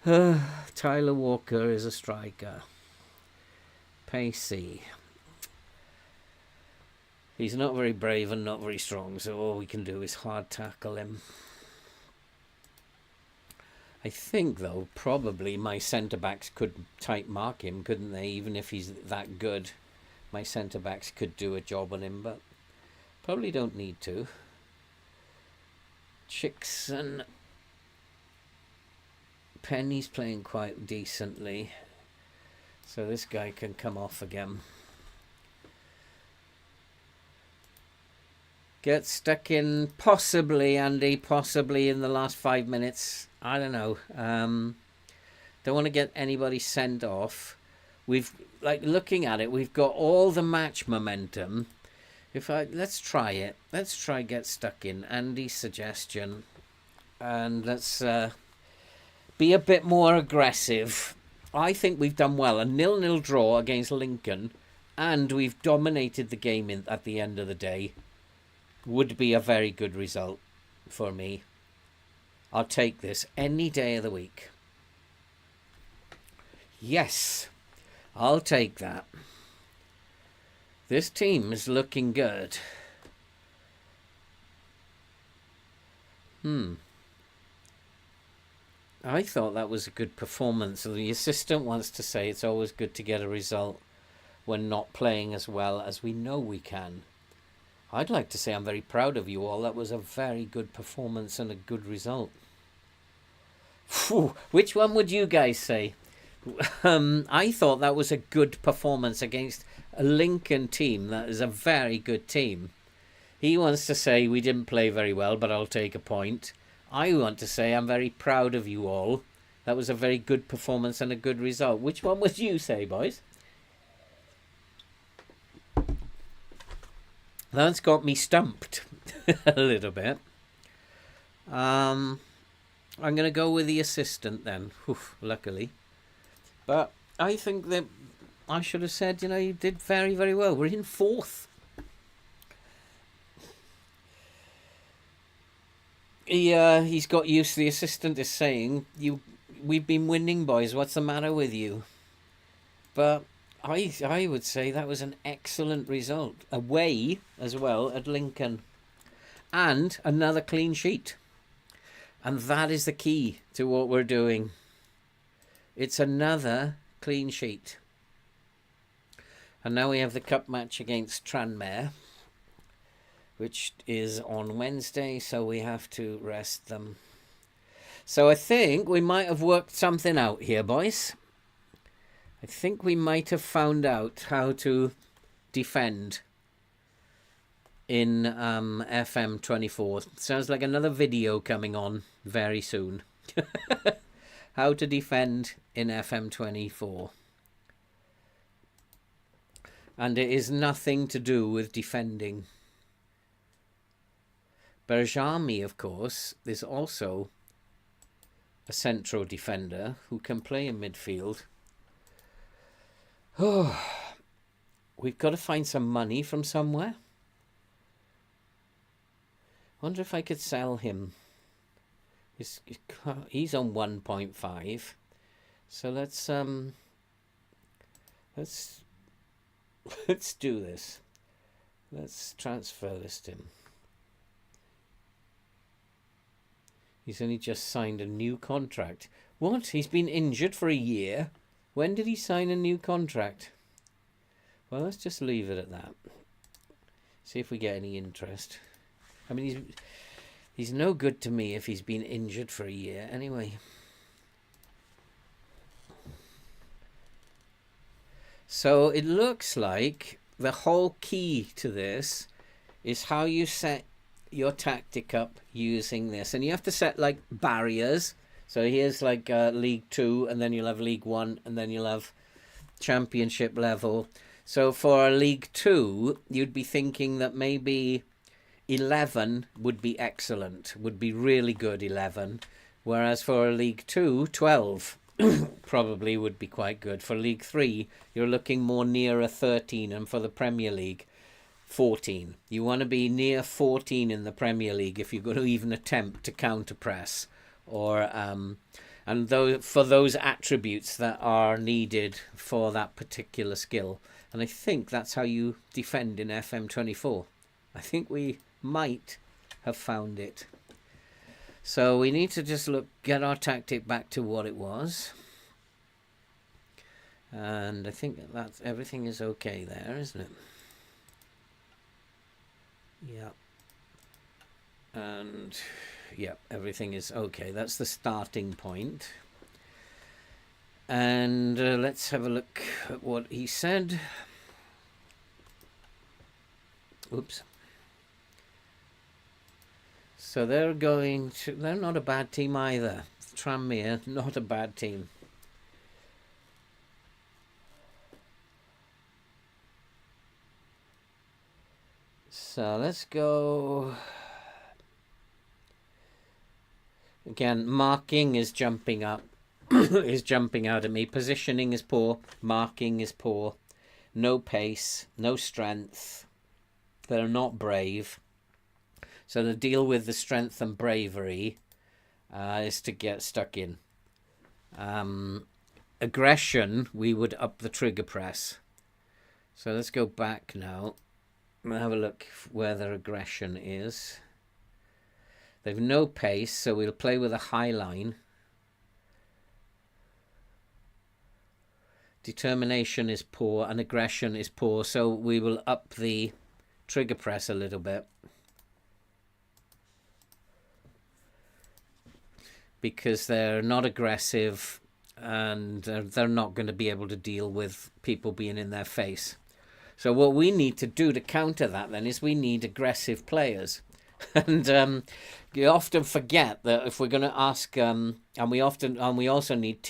Tyler Walker is a striker. Pacey. He's not very brave and not very strong, so all we can do is hard tackle him. I think, though, probably my centre-backs could tight mark him, couldn't they? Even if he's that good, my centre-backs could do a job on him, but probably don't need to. Chickson. Penny's playing quite decently, so this guy can come off again. Get stuck in, possibly, Andy, possibly in the last 5 minutes. I don't know. Don't want to get anybody sent off. We've, like, looking at it, we've got all the match momentum. Let's try it. Let's try get stuck in. Andy's suggestion. And let's be a bit more aggressive. I think we've done well. A 0-0 draw against Lincoln, and we've dominated the game at the end of the day. Would be a very good result for me. I'll take this any day of the week. Yes, I'll take that. This team is looking good. I thought that was a good performance. The assistant wants to say it's always good to get a result when not playing as well as we know we can. I'd like to say I'm very proud of you all. That was a very good performance and a good result. Phew, which one would you guys say? I thought that was a good performance against a Lincoln team that is a very good team. He wants to say we didn't play very well, but I'll take a point. I want to say I'm very proud of you all. That was a very good performance and a good result. Which one would you say, boys? That's got me stumped a little bit. I'm going to go with the assistant then, luckily. But I think that I should have said, you did very, very well. We're in 4th. He's got used to the assistant is saying, we've been winning, boys. What's the matter with you? But I would say that was an excellent result. Away as well at Lincoln. And another clean sheet. And that is the key to what we're doing. It's another clean sheet. And now we have the cup match against Tranmere, which is on Wednesday, so we have to rest them. So I think we might have worked something out here, boys. I think we might have found out how to defend in FM24. Sounds like another video coming on very soon. How to defend in FM24. And it is nothing to do with defending. Berjami, of course, is also a central defender who can play in midfield. Oh, we've got to find some money from somewhere. Wonder if I could sell him. He's on 1.5. So let's do this. Let's transfer this to him. He's only just signed a new contract. What? He's been injured for a year? When did he sign a new contract? Well, let's just leave it at that. See if we get any interest. I mean, he's no good to me if he's been injured for a year. Anyway. So it looks like the whole key to this is how you set your tactic up using this. And you have to set like barriers. So here's like League 2, and then you'll have League 1, and then you'll have Championship level. So for League 2, you'd be thinking that maybe 11 would be excellent, would be really good 11. Whereas for League 2, 12 probably would be quite good. For League 3, you're looking more near a 13, and for the Premier League, 14. You want to be near 14 in the Premier League if you're going to even attempt to counter press, or and for those attributes that are needed for that particular skill. And I think that's how you defend in FM24. I think we might have found it. So we need to just get our tactic back to what it was. And I think that everything is okay there, isn't it? Yeah. And yeah, everything is okay. That's the starting point. And let's have a look at what he said. Oops. So they're not a bad team either. Tranmere, not a bad team. So let's go. Again, marking is jumping up, is jumping out at me. Positioning is poor. Marking is poor. No pace, no strength. They're not brave. So to deal with the strength and bravery is to get stuck in. Aggression, we would up the trigger press. So let's go back now. I'm going to have a look where their aggression is. They've no pace, so we'll play with a high line. Determination is poor and aggression is poor, so we will up the trigger press a little bit. Because they're not aggressive and they're not going to be able to deal with people being in their face. So what we need to do to counter that then is we need aggressive players. And you often forget that if we're going to ask, and we also need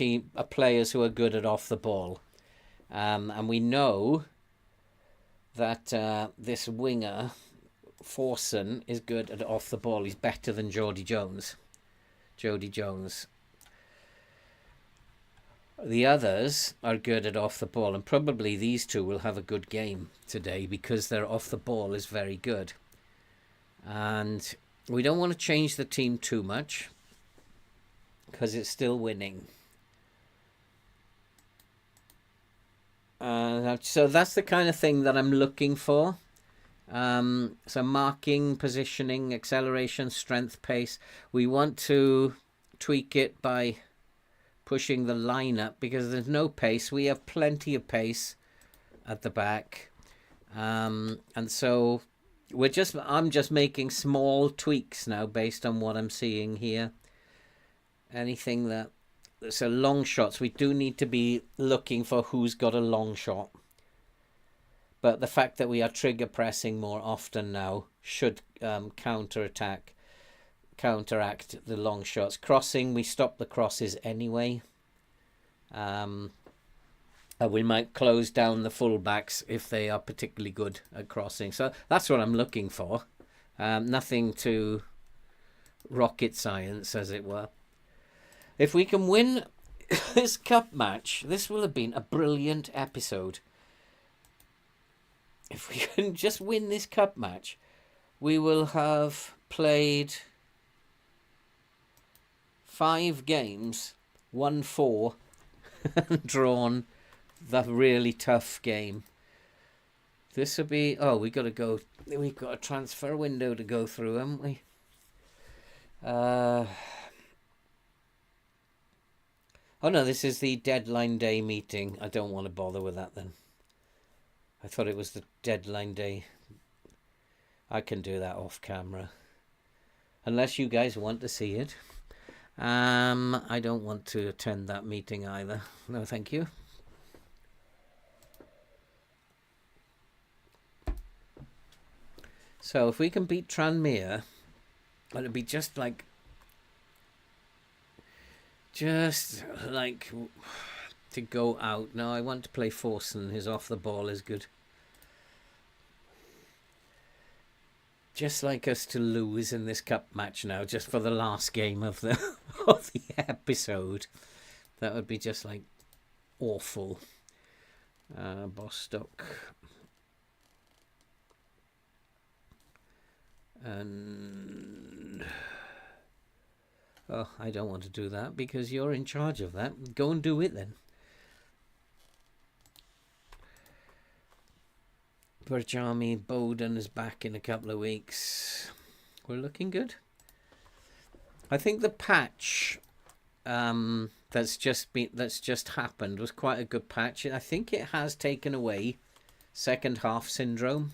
players who are good at off the ball. And we know that this winger, Forson, is good at off the ball. He's better than Jody Jones. The others are good at off the ball, and probably these two will have a good game today because their off the ball is very good. And we don't want to change the team too much because it's still winning. So that's the kind of thing that I'm looking for. So marking, positioning, acceleration, strength, pace. We want to tweak it by pushing the line up because there's no pace. We have plenty of pace at the back. And so I'm just making small tweaks now based on what I'm seeing here. anything that's a long shot. So we do need to be looking for who's got a long shot. But the fact that we are trigger pressing more often now should counteract the long shots. Crossing, we stop the crosses anyway. We might close down the fullbacks if they are particularly good at crossing. So that's what I'm looking for. Nothing too rocket science, as it were. If we can win this cup match, this will have been a brilliant episode. If we can just win this cup match, we will have played 5 games, won 4, and drawn the really tough game. This will be... Oh, we've got a transfer window to go through, haven't we? Oh no, this is the deadline day meeting. I don't want to bother with that then. I thought it was the deadline day. I can do that off camera. Unless you guys want to see it. I don't want to attend that meeting either. No, thank you. So if we can beat Tranmere, it'll be just like to go out. No, I want to play Forsen. His off the ball is good. Just like us to lose in this cup match now, just for the last game of the of the episode. That would be just like awful. Bostock. And oh, I don't want to do that because you're in charge of that. Go and do it then. Burjami Bowden is back in a couple of weeks. We're looking good. I think the patch that's just happened was quite a good patch. I think it has taken away second half syndrome.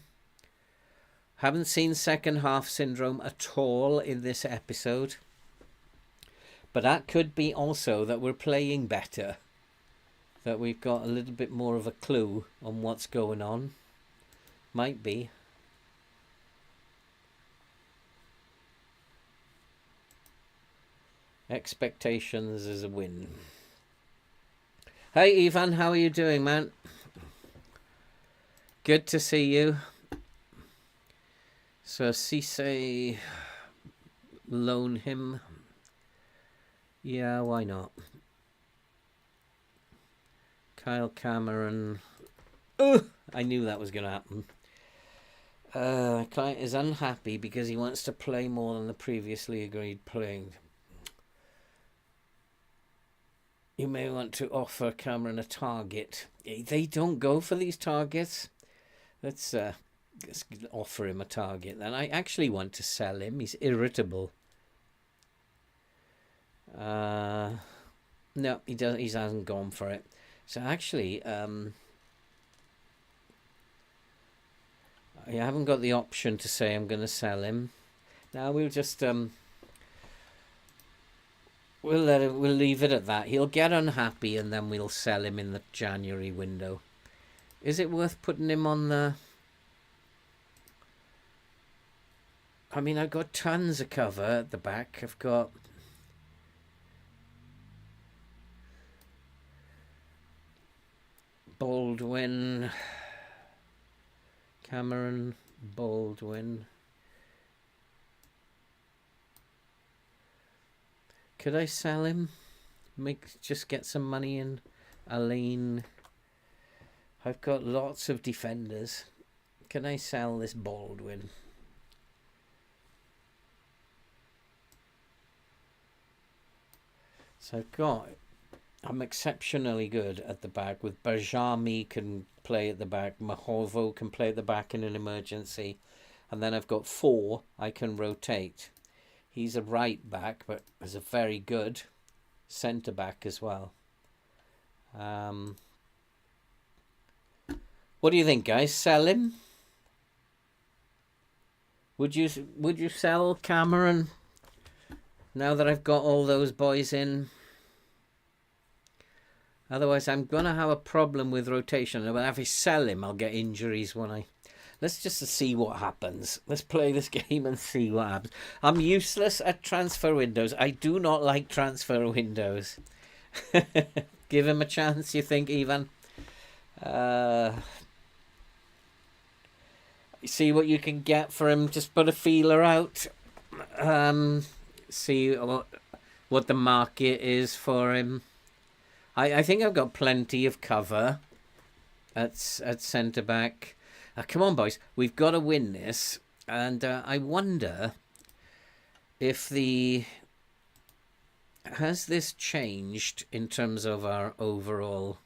Haven't seen second half syndrome at all in this episode. But that could be also that we're playing better. That we've got a little bit more of a clue on what's going on. Might be. Expectations is a win. Hey Ivan, how are you doing, man? Good to see you. So Cisse, loan him. Yeah, why not? Kyle Cameron. I knew that was going to happen. Client is unhappy because he wants to play more than the previously agreed playing. You may want to offer Cameron a target. They don't go for these targets. Let's offer him a target then. I actually want to sell him. He's irritable. No, he doesn't. He hasn't gone for it. So actually, I haven't got the option to say I'm going to sell him. Now we'll just we'll leave it at that. He'll get unhappy and then we'll sell him in the January window. Is it worth putting him on the... I mean, I've got tons of cover at the back. I've got... Baldwin... Cameron, Baldwin. Could I sell him? Just get some money in. Aline. I've got lots of defenders. Can I sell this Baldwin? So I'm exceptionally good at the back. With Barjami can play at the back. Mahovo can play at the back in an emergency. And then I've got 4 I can rotate. He's a right back, but is a very good centre back as well. What do you think, guys? Sell him? Would you sell Cameron? Now that I've got all those boys in. Otherwise, I'm going to have a problem with rotation. If I sell him, I'll get injuries when I... Let's just see what happens. Let's play this game and see what happens. I'm useless at transfer windows. I do not like transfer windows. Give him a chance, you think, Ivan? See what you can get for him. Just put a feeler out. See what the market is for him. I think I've got plenty of cover at centre-back. Come on, boys. We've got to win this. And I wonder if has this changed in terms of our overall...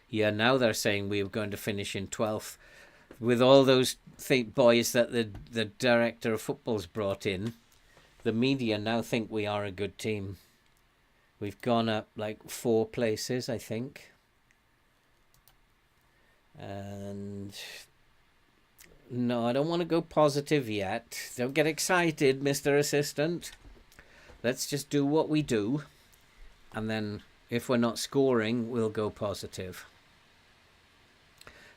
Yeah, now they're saying we're going to finish in 12th. With all those boys that the director of football's brought in, the media now think we are a good team. We've gone up like 4 places, I think. And no, I don't want to go positive yet. Don't get excited, Mr. Assistant. Let's just do what we do. And then if we're not scoring, we'll go positive.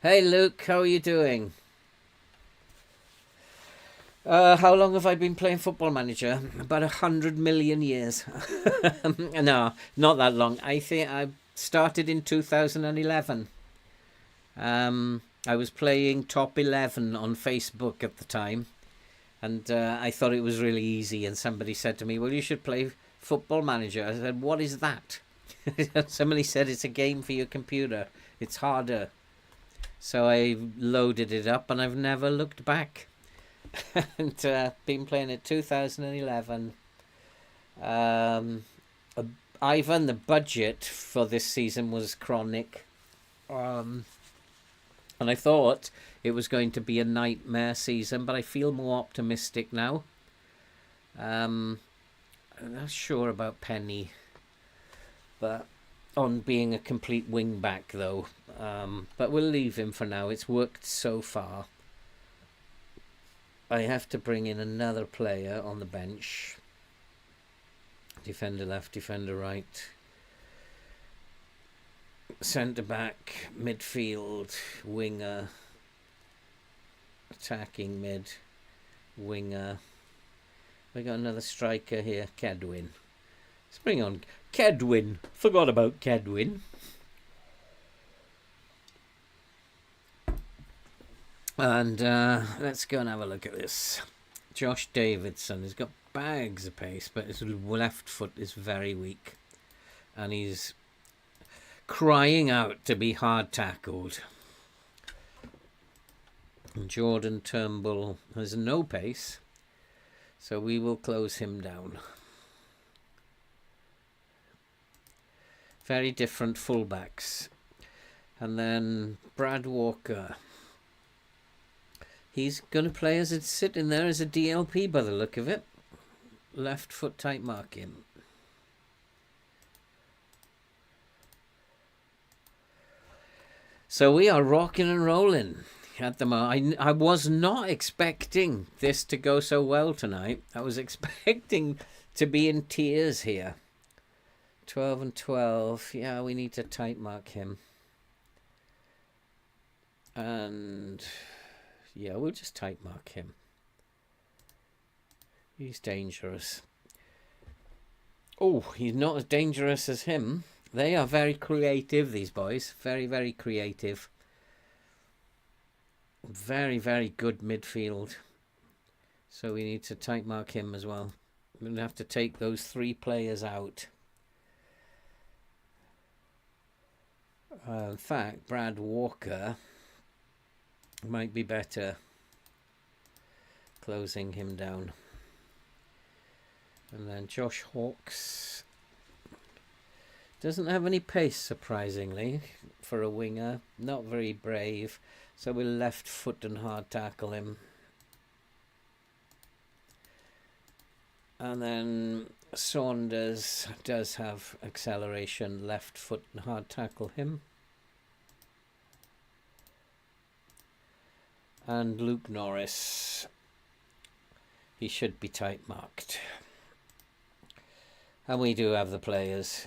Hey, Luke, how are you doing? How long have I been playing Football Manager? About 100 million years. No, not that long. I think I started in 2011. I was playing top 11 on Facebook at the time. And I thought it was really easy. And somebody said to me, well, you should play Football Manager. I said, what is that? Somebody said it's a game for your computer. It's harder. So I loaded it up and I've never looked back. And been playing it 2011. Ivan, the budget for this season was chronic. And I thought it was going to be a nightmare season, but I feel more optimistic now. I'm not sure about Penny, but on being a complete wing back though. But we'll leave him for now. It's worked so far. I have to bring in another player on the bench. Defender left, defender right. Centre back, midfield, winger. Attacking mid, winger. We got another striker here, Kedwin. Let's bring on Kedwin. Forgot about Kedwin. And let's go and have a look at this. Josh Davidson has got bags of pace, but his left foot is very weak. And he's crying out to be hard tackled. And Jordan Turnbull has no pace, so we will close him down. Very different fullbacks. And then Brad Walker. He's going to play as it's sitting there as a DLP by the look of it. Left foot tight marking. So we are rocking and rolling at the moment. I was not expecting this to go so well tonight. I was expecting to be in tears here. 12 and 12. Yeah, we need to tight mark him. And yeah, we'll just tight mark him. He's dangerous. Oh, he's not as dangerous as him. They are very creative, these boys. Very, very creative. Very, very good midfield. So we need to tight mark him as well. We're going to have to take those 3 players out. In fact, Brad Walker might be better closing him down. And then Josh Hawkes doesn't have any pace, surprisingly, for a winger. Not very brave. So we'll left foot and hard tackle him. And then Saunders does have acceleration. Left foot and hard tackle him. And Luke Norris. He should be tight marked. And we do have the players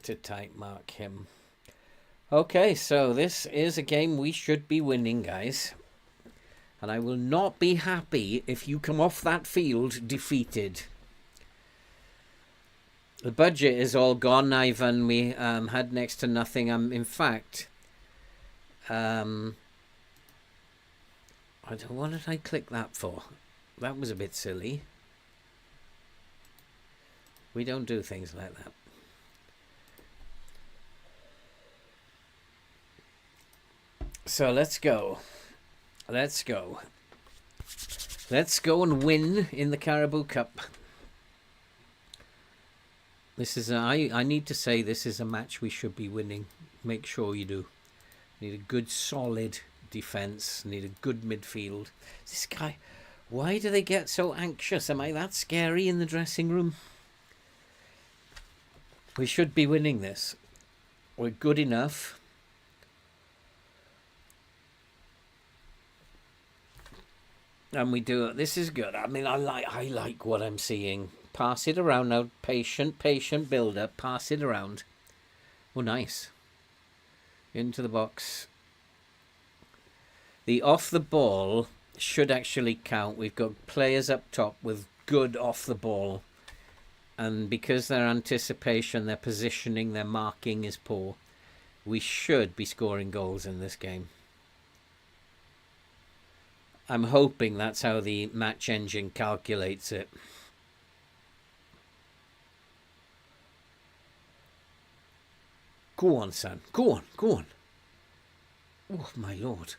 to type mark him. Okay, so this is a game we should be winning, guys. And I will not be happy if you come off that field defeated. The budget is all gone, Ivan. We had next to nothing. In fact, what did I click that for? That was a bit silly. We don't do things like that. So let's go. Let's go. Let's go and win in the Caribou Cup. This is I need to say this is a match we should be winning. Make sure you do. Need a good solid defense. Need a good midfield. This guy, why do they get so anxious? Am I that scary in the dressing room? We should be winning this. We're good enough. And we do it. This is good. I mean, I like what I'm seeing. Pass it around now. Patient build up. Pass it around. Oh, nice. Into the box. The off the ball should actually count. We've got players up top with good off the ball. And because their anticipation, their positioning, their marking is poor, we should be scoring goals in this game. I'm hoping that's how the match engine calculates it. Go on, son. Go on. Go on. Oh, my lord.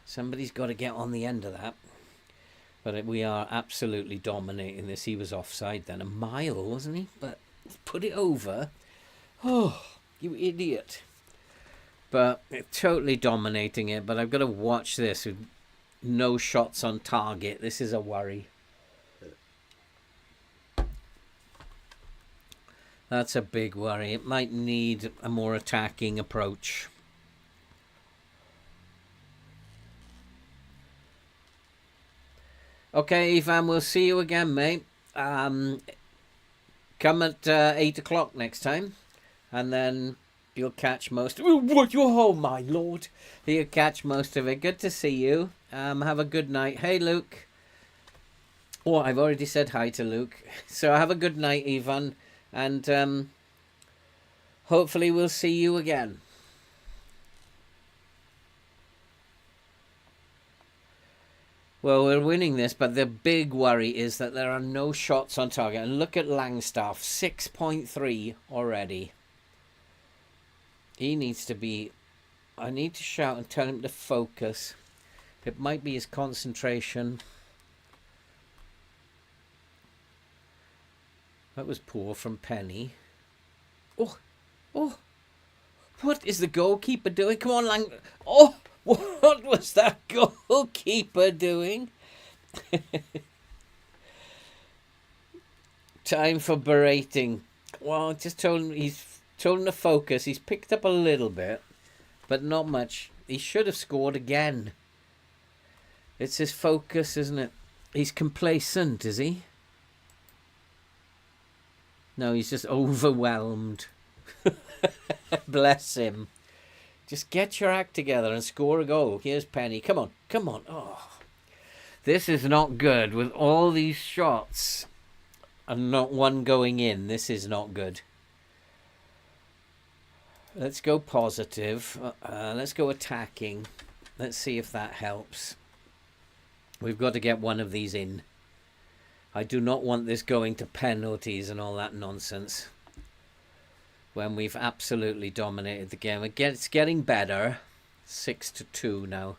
Somebody's got to get on the end of that. But we are absolutely dominating this. He was offside then. A mile, wasn't he? But put it over. Oh, you idiot. But totally dominating it. But I've got to watch this. No shots on target. This is a worry. That's a big worry. It might need a more attacking approach. Okay, Ivan, we'll see you again, mate. Come at 8 o'clock next time. And then you'll catch most of it. Oh, my lord. You'll catch most of it. Good to see you. Have a good night. Hey, Luke. Oh, I've already said hi to Luke. So have a good night, Ivan. And hopefully we'll see you again. Well, we're winning this, but the big worry is that there are no shots on target. And look at Langstaff, 6.3 already. He needs to be... I need to shout and tell him to focus. It might be his concentration. That was poor from Penny. Oh! What is the goalkeeper doing? Come on, Lang... Oh! What was that goalkeeper doing? Time for berating. Well, just told him to focus. He's picked up a little bit, but not much. He should have scored again. It's his focus, isn't it? He's complacent, is he? No, he's just overwhelmed. Bless him. Just get your act together and score a goal. Here's Penny. Come on. Oh, this is not good. With all these shots and not one going in, this is not good. Let's go positive. Let's go attacking. Let's see if that helps. We've got to get one of these in. I do not want this going to penalties and all that nonsense. When we've absolutely dominated the game. Again, it's getting better. 6-2 now.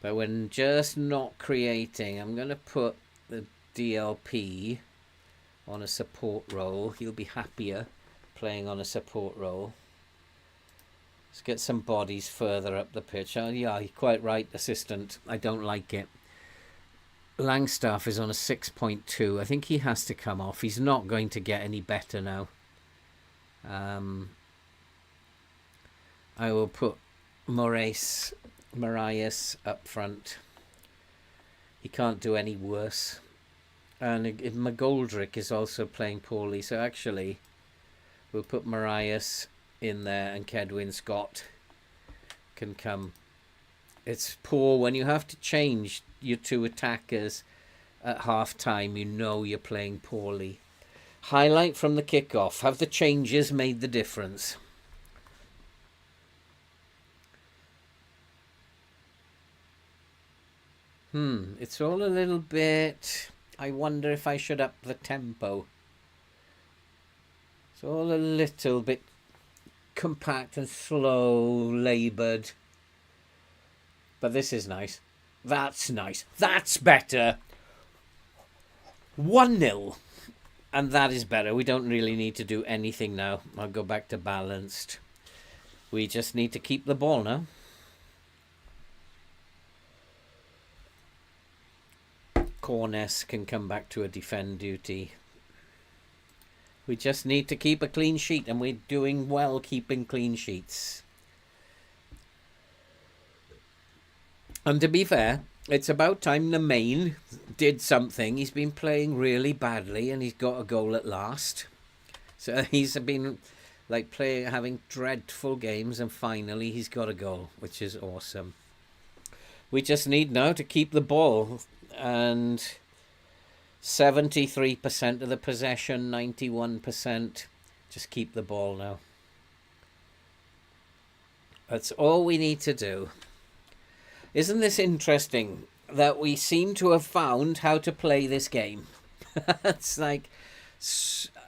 But we're just not creating. I'm going to put the DLP on a support role. He'll be happier playing on a support role. Let's get some bodies further up the pitch. Oh, yeah, you're quite right, assistant. I don't like it. Langstaff is on a 6.2. I think he has to come off. He's not going to get any better now. I will put Marius up front. he can't do any worse. And McGoldrick is also playing poorly. So actually, we'll put Marias in there and Kedwin Scott can come. It's poor when you have to change your two attackers at half time. You know you're playing poorly. Highlight from the kickoff. Have the changes made the difference? It's all a little bit... I wonder if I should up the tempo. It's all a little bit compact and slow, laboured. But this is nice. That's nice. That's better. 1-0. And that is better. We don't really need to do anything now. I'll go back to balanced. We just need to keep the ball now. Corness can come back to a defend duty. We just need to keep a clean sheet, and we're doing well keeping clean sheets. And to be fair, it's about time the main did something. He's been playing really badly, and he's got a goal at last. So he's been like having dreadful games, and finally he's got a goal, which is awesome. We just need now to keep the ball, and 73% of the possession, 91%. Just keep the ball now. That's all we need to do. Isn't this interesting that we seem to have found how to play this game? It's like,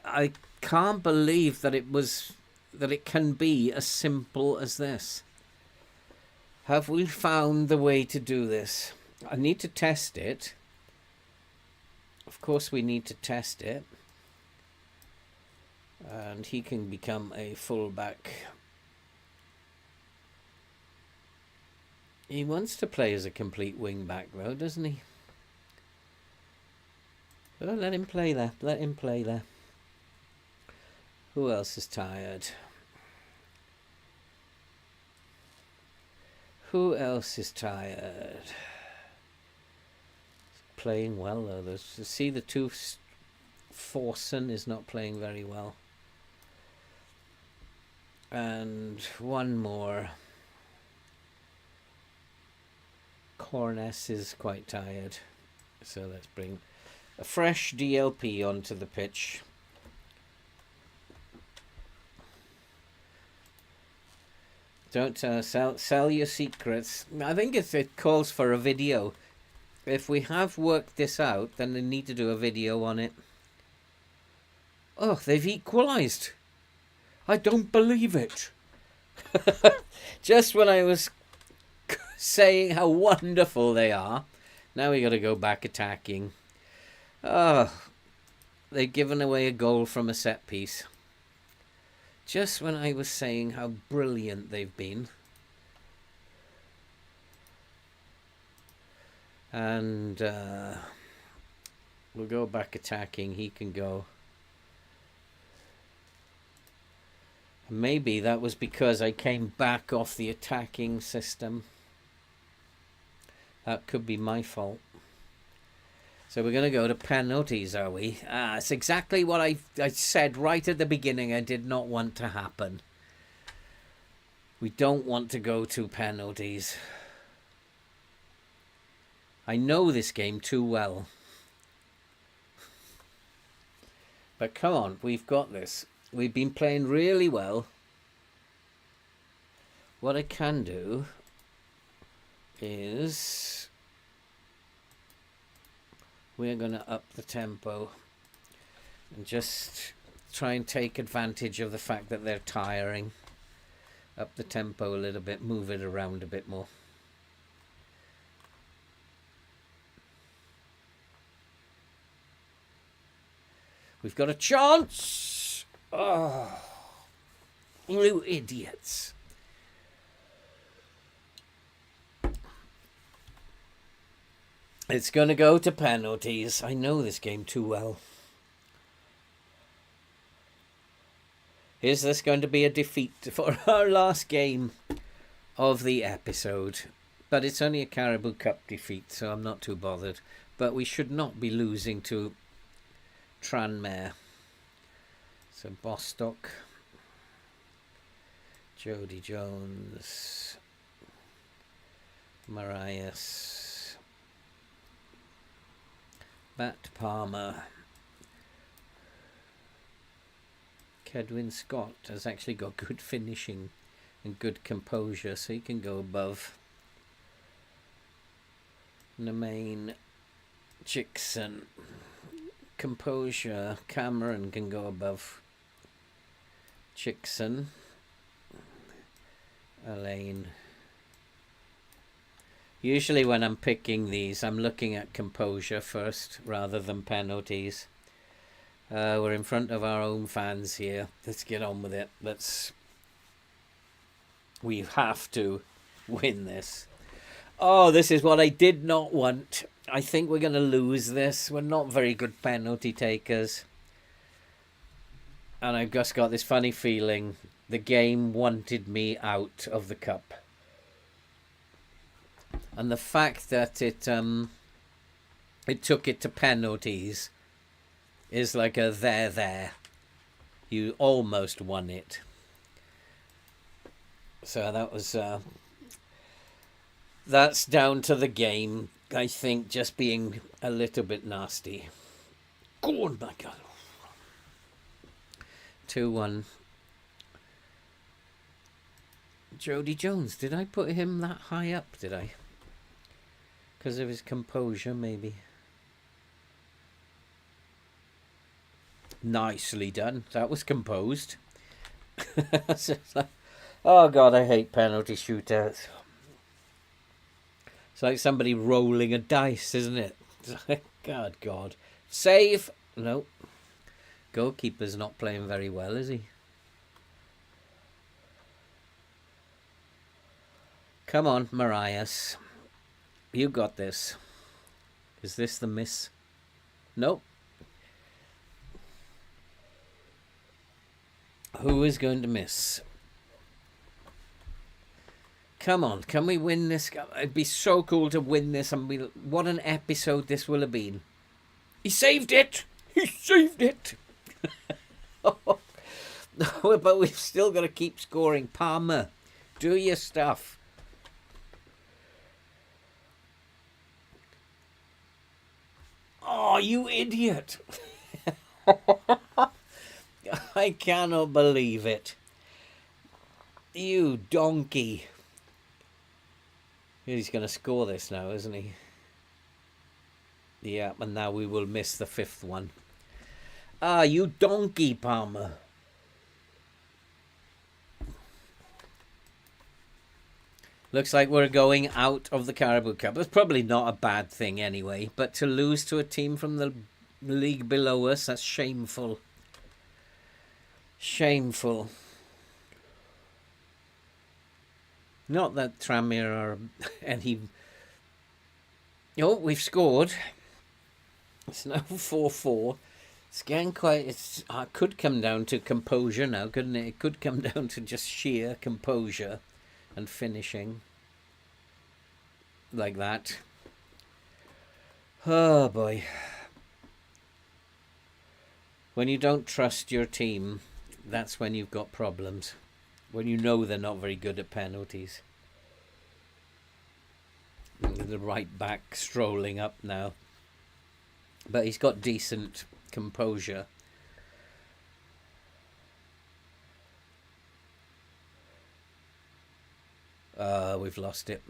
I can't believe that it can be as simple as this. Have we found the way to do this? I need to test it. Of course we need to test it. And he can become a fullback. He wants to play as a complete wing back though, doesn't he? Oh, let him play there. Let him play there. Who else is tired? Who else is tired? Playing well though. See the two. Forson is not playing very well. And one more. Corness is quite tired. So let's bring a fresh DLP onto the pitch. Don't sell your secrets. I think it calls for a video. If we have worked this out, then they need to do a video on it. Oh, they've equalised. I don't believe it. Just when I was saying how wonderful they are, now we got to go back attacking. Oh, they've given away a goal from a set piece. Just when I was saying how brilliant they've been. And we'll go back attacking. He can go. Maybe that was because I came back off the attacking system. That could be my fault. So we're going to go to penalties, are we? It's exactly what I said right at the beginning I did not want to happen. We don't want to go to penalties. I know this game too well. But come on, we've got this. We've been playing really well. What I can do is we're going to up the tempo and just try and take advantage of the fact that they're tiring. Up the tempo a little bit, move it around a bit more. We've got a chance! Oh, you idiots. It's going to go to penalties. I know this game too well. Is this going to be a defeat for our last game of the episode? But it's only a Caribou Cup defeat, so I'm not too bothered. But we should not be losing to Tranmere. So Bostock, Jody Jones, Marias, Matt Palmer. Kedwin Scott has actually got good finishing and good composure, so he can go above. Nemain, Chickson, composure. Cameron can go above Chickson. Elaine. Usually when I'm picking these, I'm looking at composure first rather than penalties. We're in front of our own fans here. Let's get on with it. We have to win this. Oh, this is what I did not want. I think we're going to lose this. We're not very good penalty takers. And I've just got this funny feeling the game wanted me out of the cup. And the fact that it took it to penalties is like a there. You almost won it. So that was that's down to the game, I think, just being a little bit nasty. Go on, my God. 2-1. Jody Jones, did I put him that high up, did I? Because of his composure, maybe. Nicely done. That was composed. Oh, God, I hate penalty shootouts. It's like somebody rolling a dice, isn't it? God. Save. No. Goalkeeper's not playing very well, is he? Come on, Marias. You got this. Is this the miss? Nope. Who is going to miss? Come on, can we win this? It'd be so cool to win this. And what an episode this will have been. He saved it! He saved it! But we've still got to keep scoring. Palmer, do your stuff. Oh, you idiot! I cannot believe it. You donkey. He's going to score this now, isn't he? Yeah, and now we will miss the 5th one. Ah, you donkey, Palmer. Looks like we're going out of the Caribou Cup. It's probably not a bad thing anyway, but to lose to a team from the league below us, that's shameful. Shameful. Not that Tranmere are any... Oh, we've scored. It's now 4-4. It's getting quite... It could come down to composure now, couldn't it? It could come down to just sheer composure and finishing. Like that. Oh, boy. When you don't trust your team, that's when you've got problems. When you know they're not very good at penalties. The right back strolling up now. But he's got decent composure. We've lost it.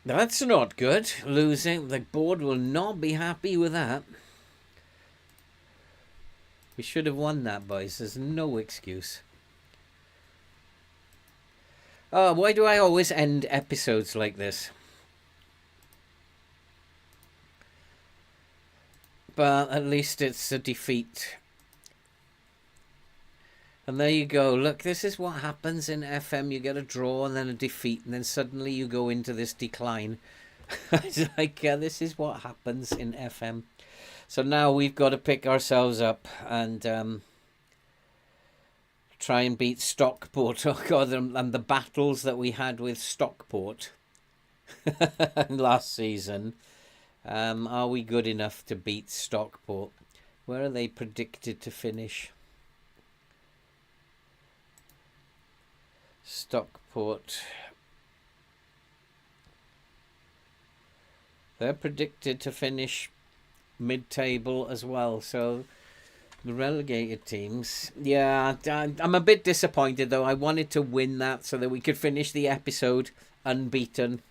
That's not good. Losing. The board will not be happy with that. We should have won that, boys. There's no excuse. Why do I always end episodes like this? But at least it's a defeat. And there you go. Look, this is what happens in FM. You get a draw and then a defeat, and then suddenly you go into this decline. It's like, this is what happens in FM. So now we've got to pick ourselves up and try and beat Stockport. Oh God, and the battles that we had with Stockport last season. Are we good enough to beat Stockport? Where are they predicted to finish? Stockport. They're predicted to finish mid-table as well. So the relegated teams. Yeah, I'm a bit disappointed though. I wanted to win that so that we could finish the episode unbeaten.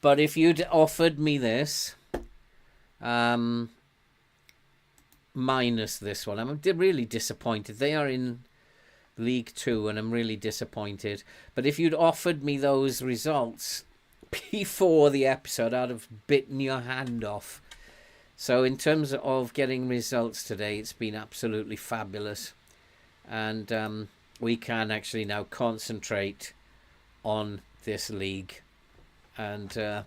But if you'd offered me this, minus this one, I'm really disappointed. They are in League 2 and I'm really disappointed. But if you'd offered me those results before the episode, I'd have bitten your hand off. So in terms of getting results today, it's been absolutely fabulous. And we can actually now concentrate on this league. And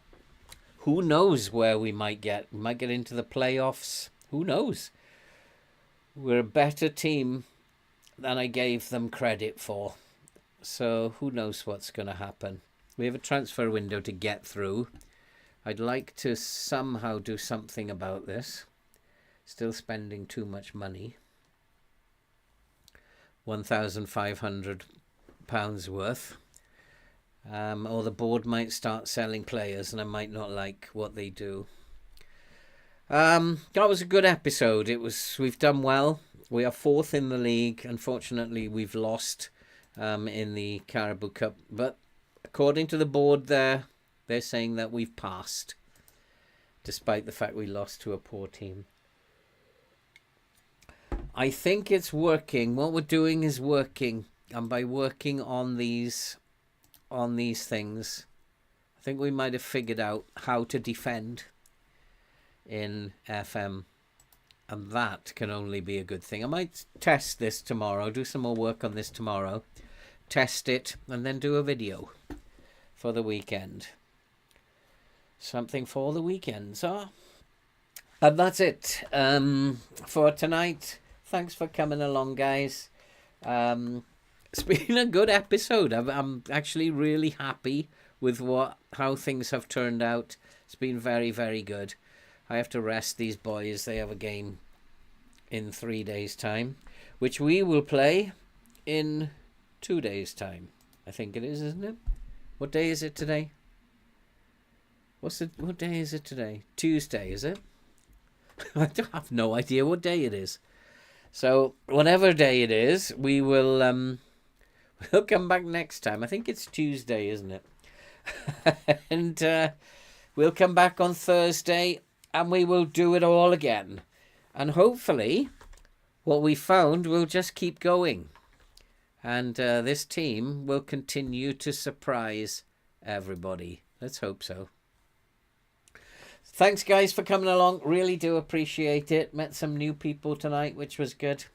who knows where we might get. We might get into the playoffs. Who knows? We're a better team than I gave them credit for. So who knows what's going to happen. We have a transfer window to get through. I'd like to somehow do something about this. Still spending too much money. £1,500 worth. Or the board might start selling players and I might not like what they do. That was a good episode. We've done well. We are 4th in the league. Unfortunately, we've lost in the Caribou Cup. But according to the board there, they're saying that we've passed. Despite the fact we lost to a poor team. I think it's working. What we're doing is working. And by working on these things, I think we might have figured out how to defend in FM, and that can only be a good thing. I might test this tomorrow, do some more work on this tomorrow, test it, and then do a video for the weekend. Something for the weekend. So, and that's it for tonight. Thanks for coming along, guys. It's been a good episode. I'm actually really happy with how things have turned out. It's been very, very good. I have to rest these boys. They have a game in 3 days' time, which we will play in 2 days' time. I think it is, isn't it? What day is it today? What day is it today? Tuesday, is it? I have no idea what day it is. So, whatever day it is, we will we'll come back next time. I think it's Tuesday, isn't it? And we'll come back on Thursday and we will do it all again. And hopefully, what we found will just keep going. And this team will continue to surprise everybody. Let's hope so. Thanks, guys, for coming along. Really do appreciate it. Met some new people tonight, which was good.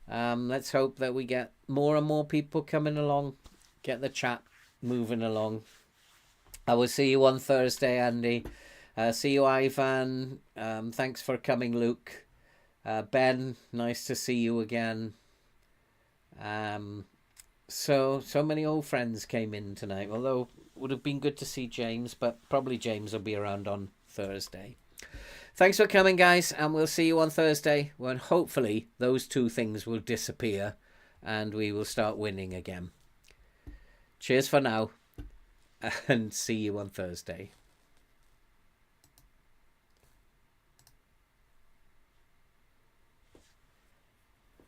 Let's hope that we get more and more people coming along. Get the chat moving along. I will see you on Thursday, Andy. See you, Ivan. Thanks for coming, Luke. Ben, nice to see you again. So many old friends came in tonight. Although it would have been good to see James, but probably James will be around on Thursday. Thanks for coming, guys, and we'll see you on Thursday when hopefully those two things will disappear and we will start winning again. Cheers for now, and see you on Thursday.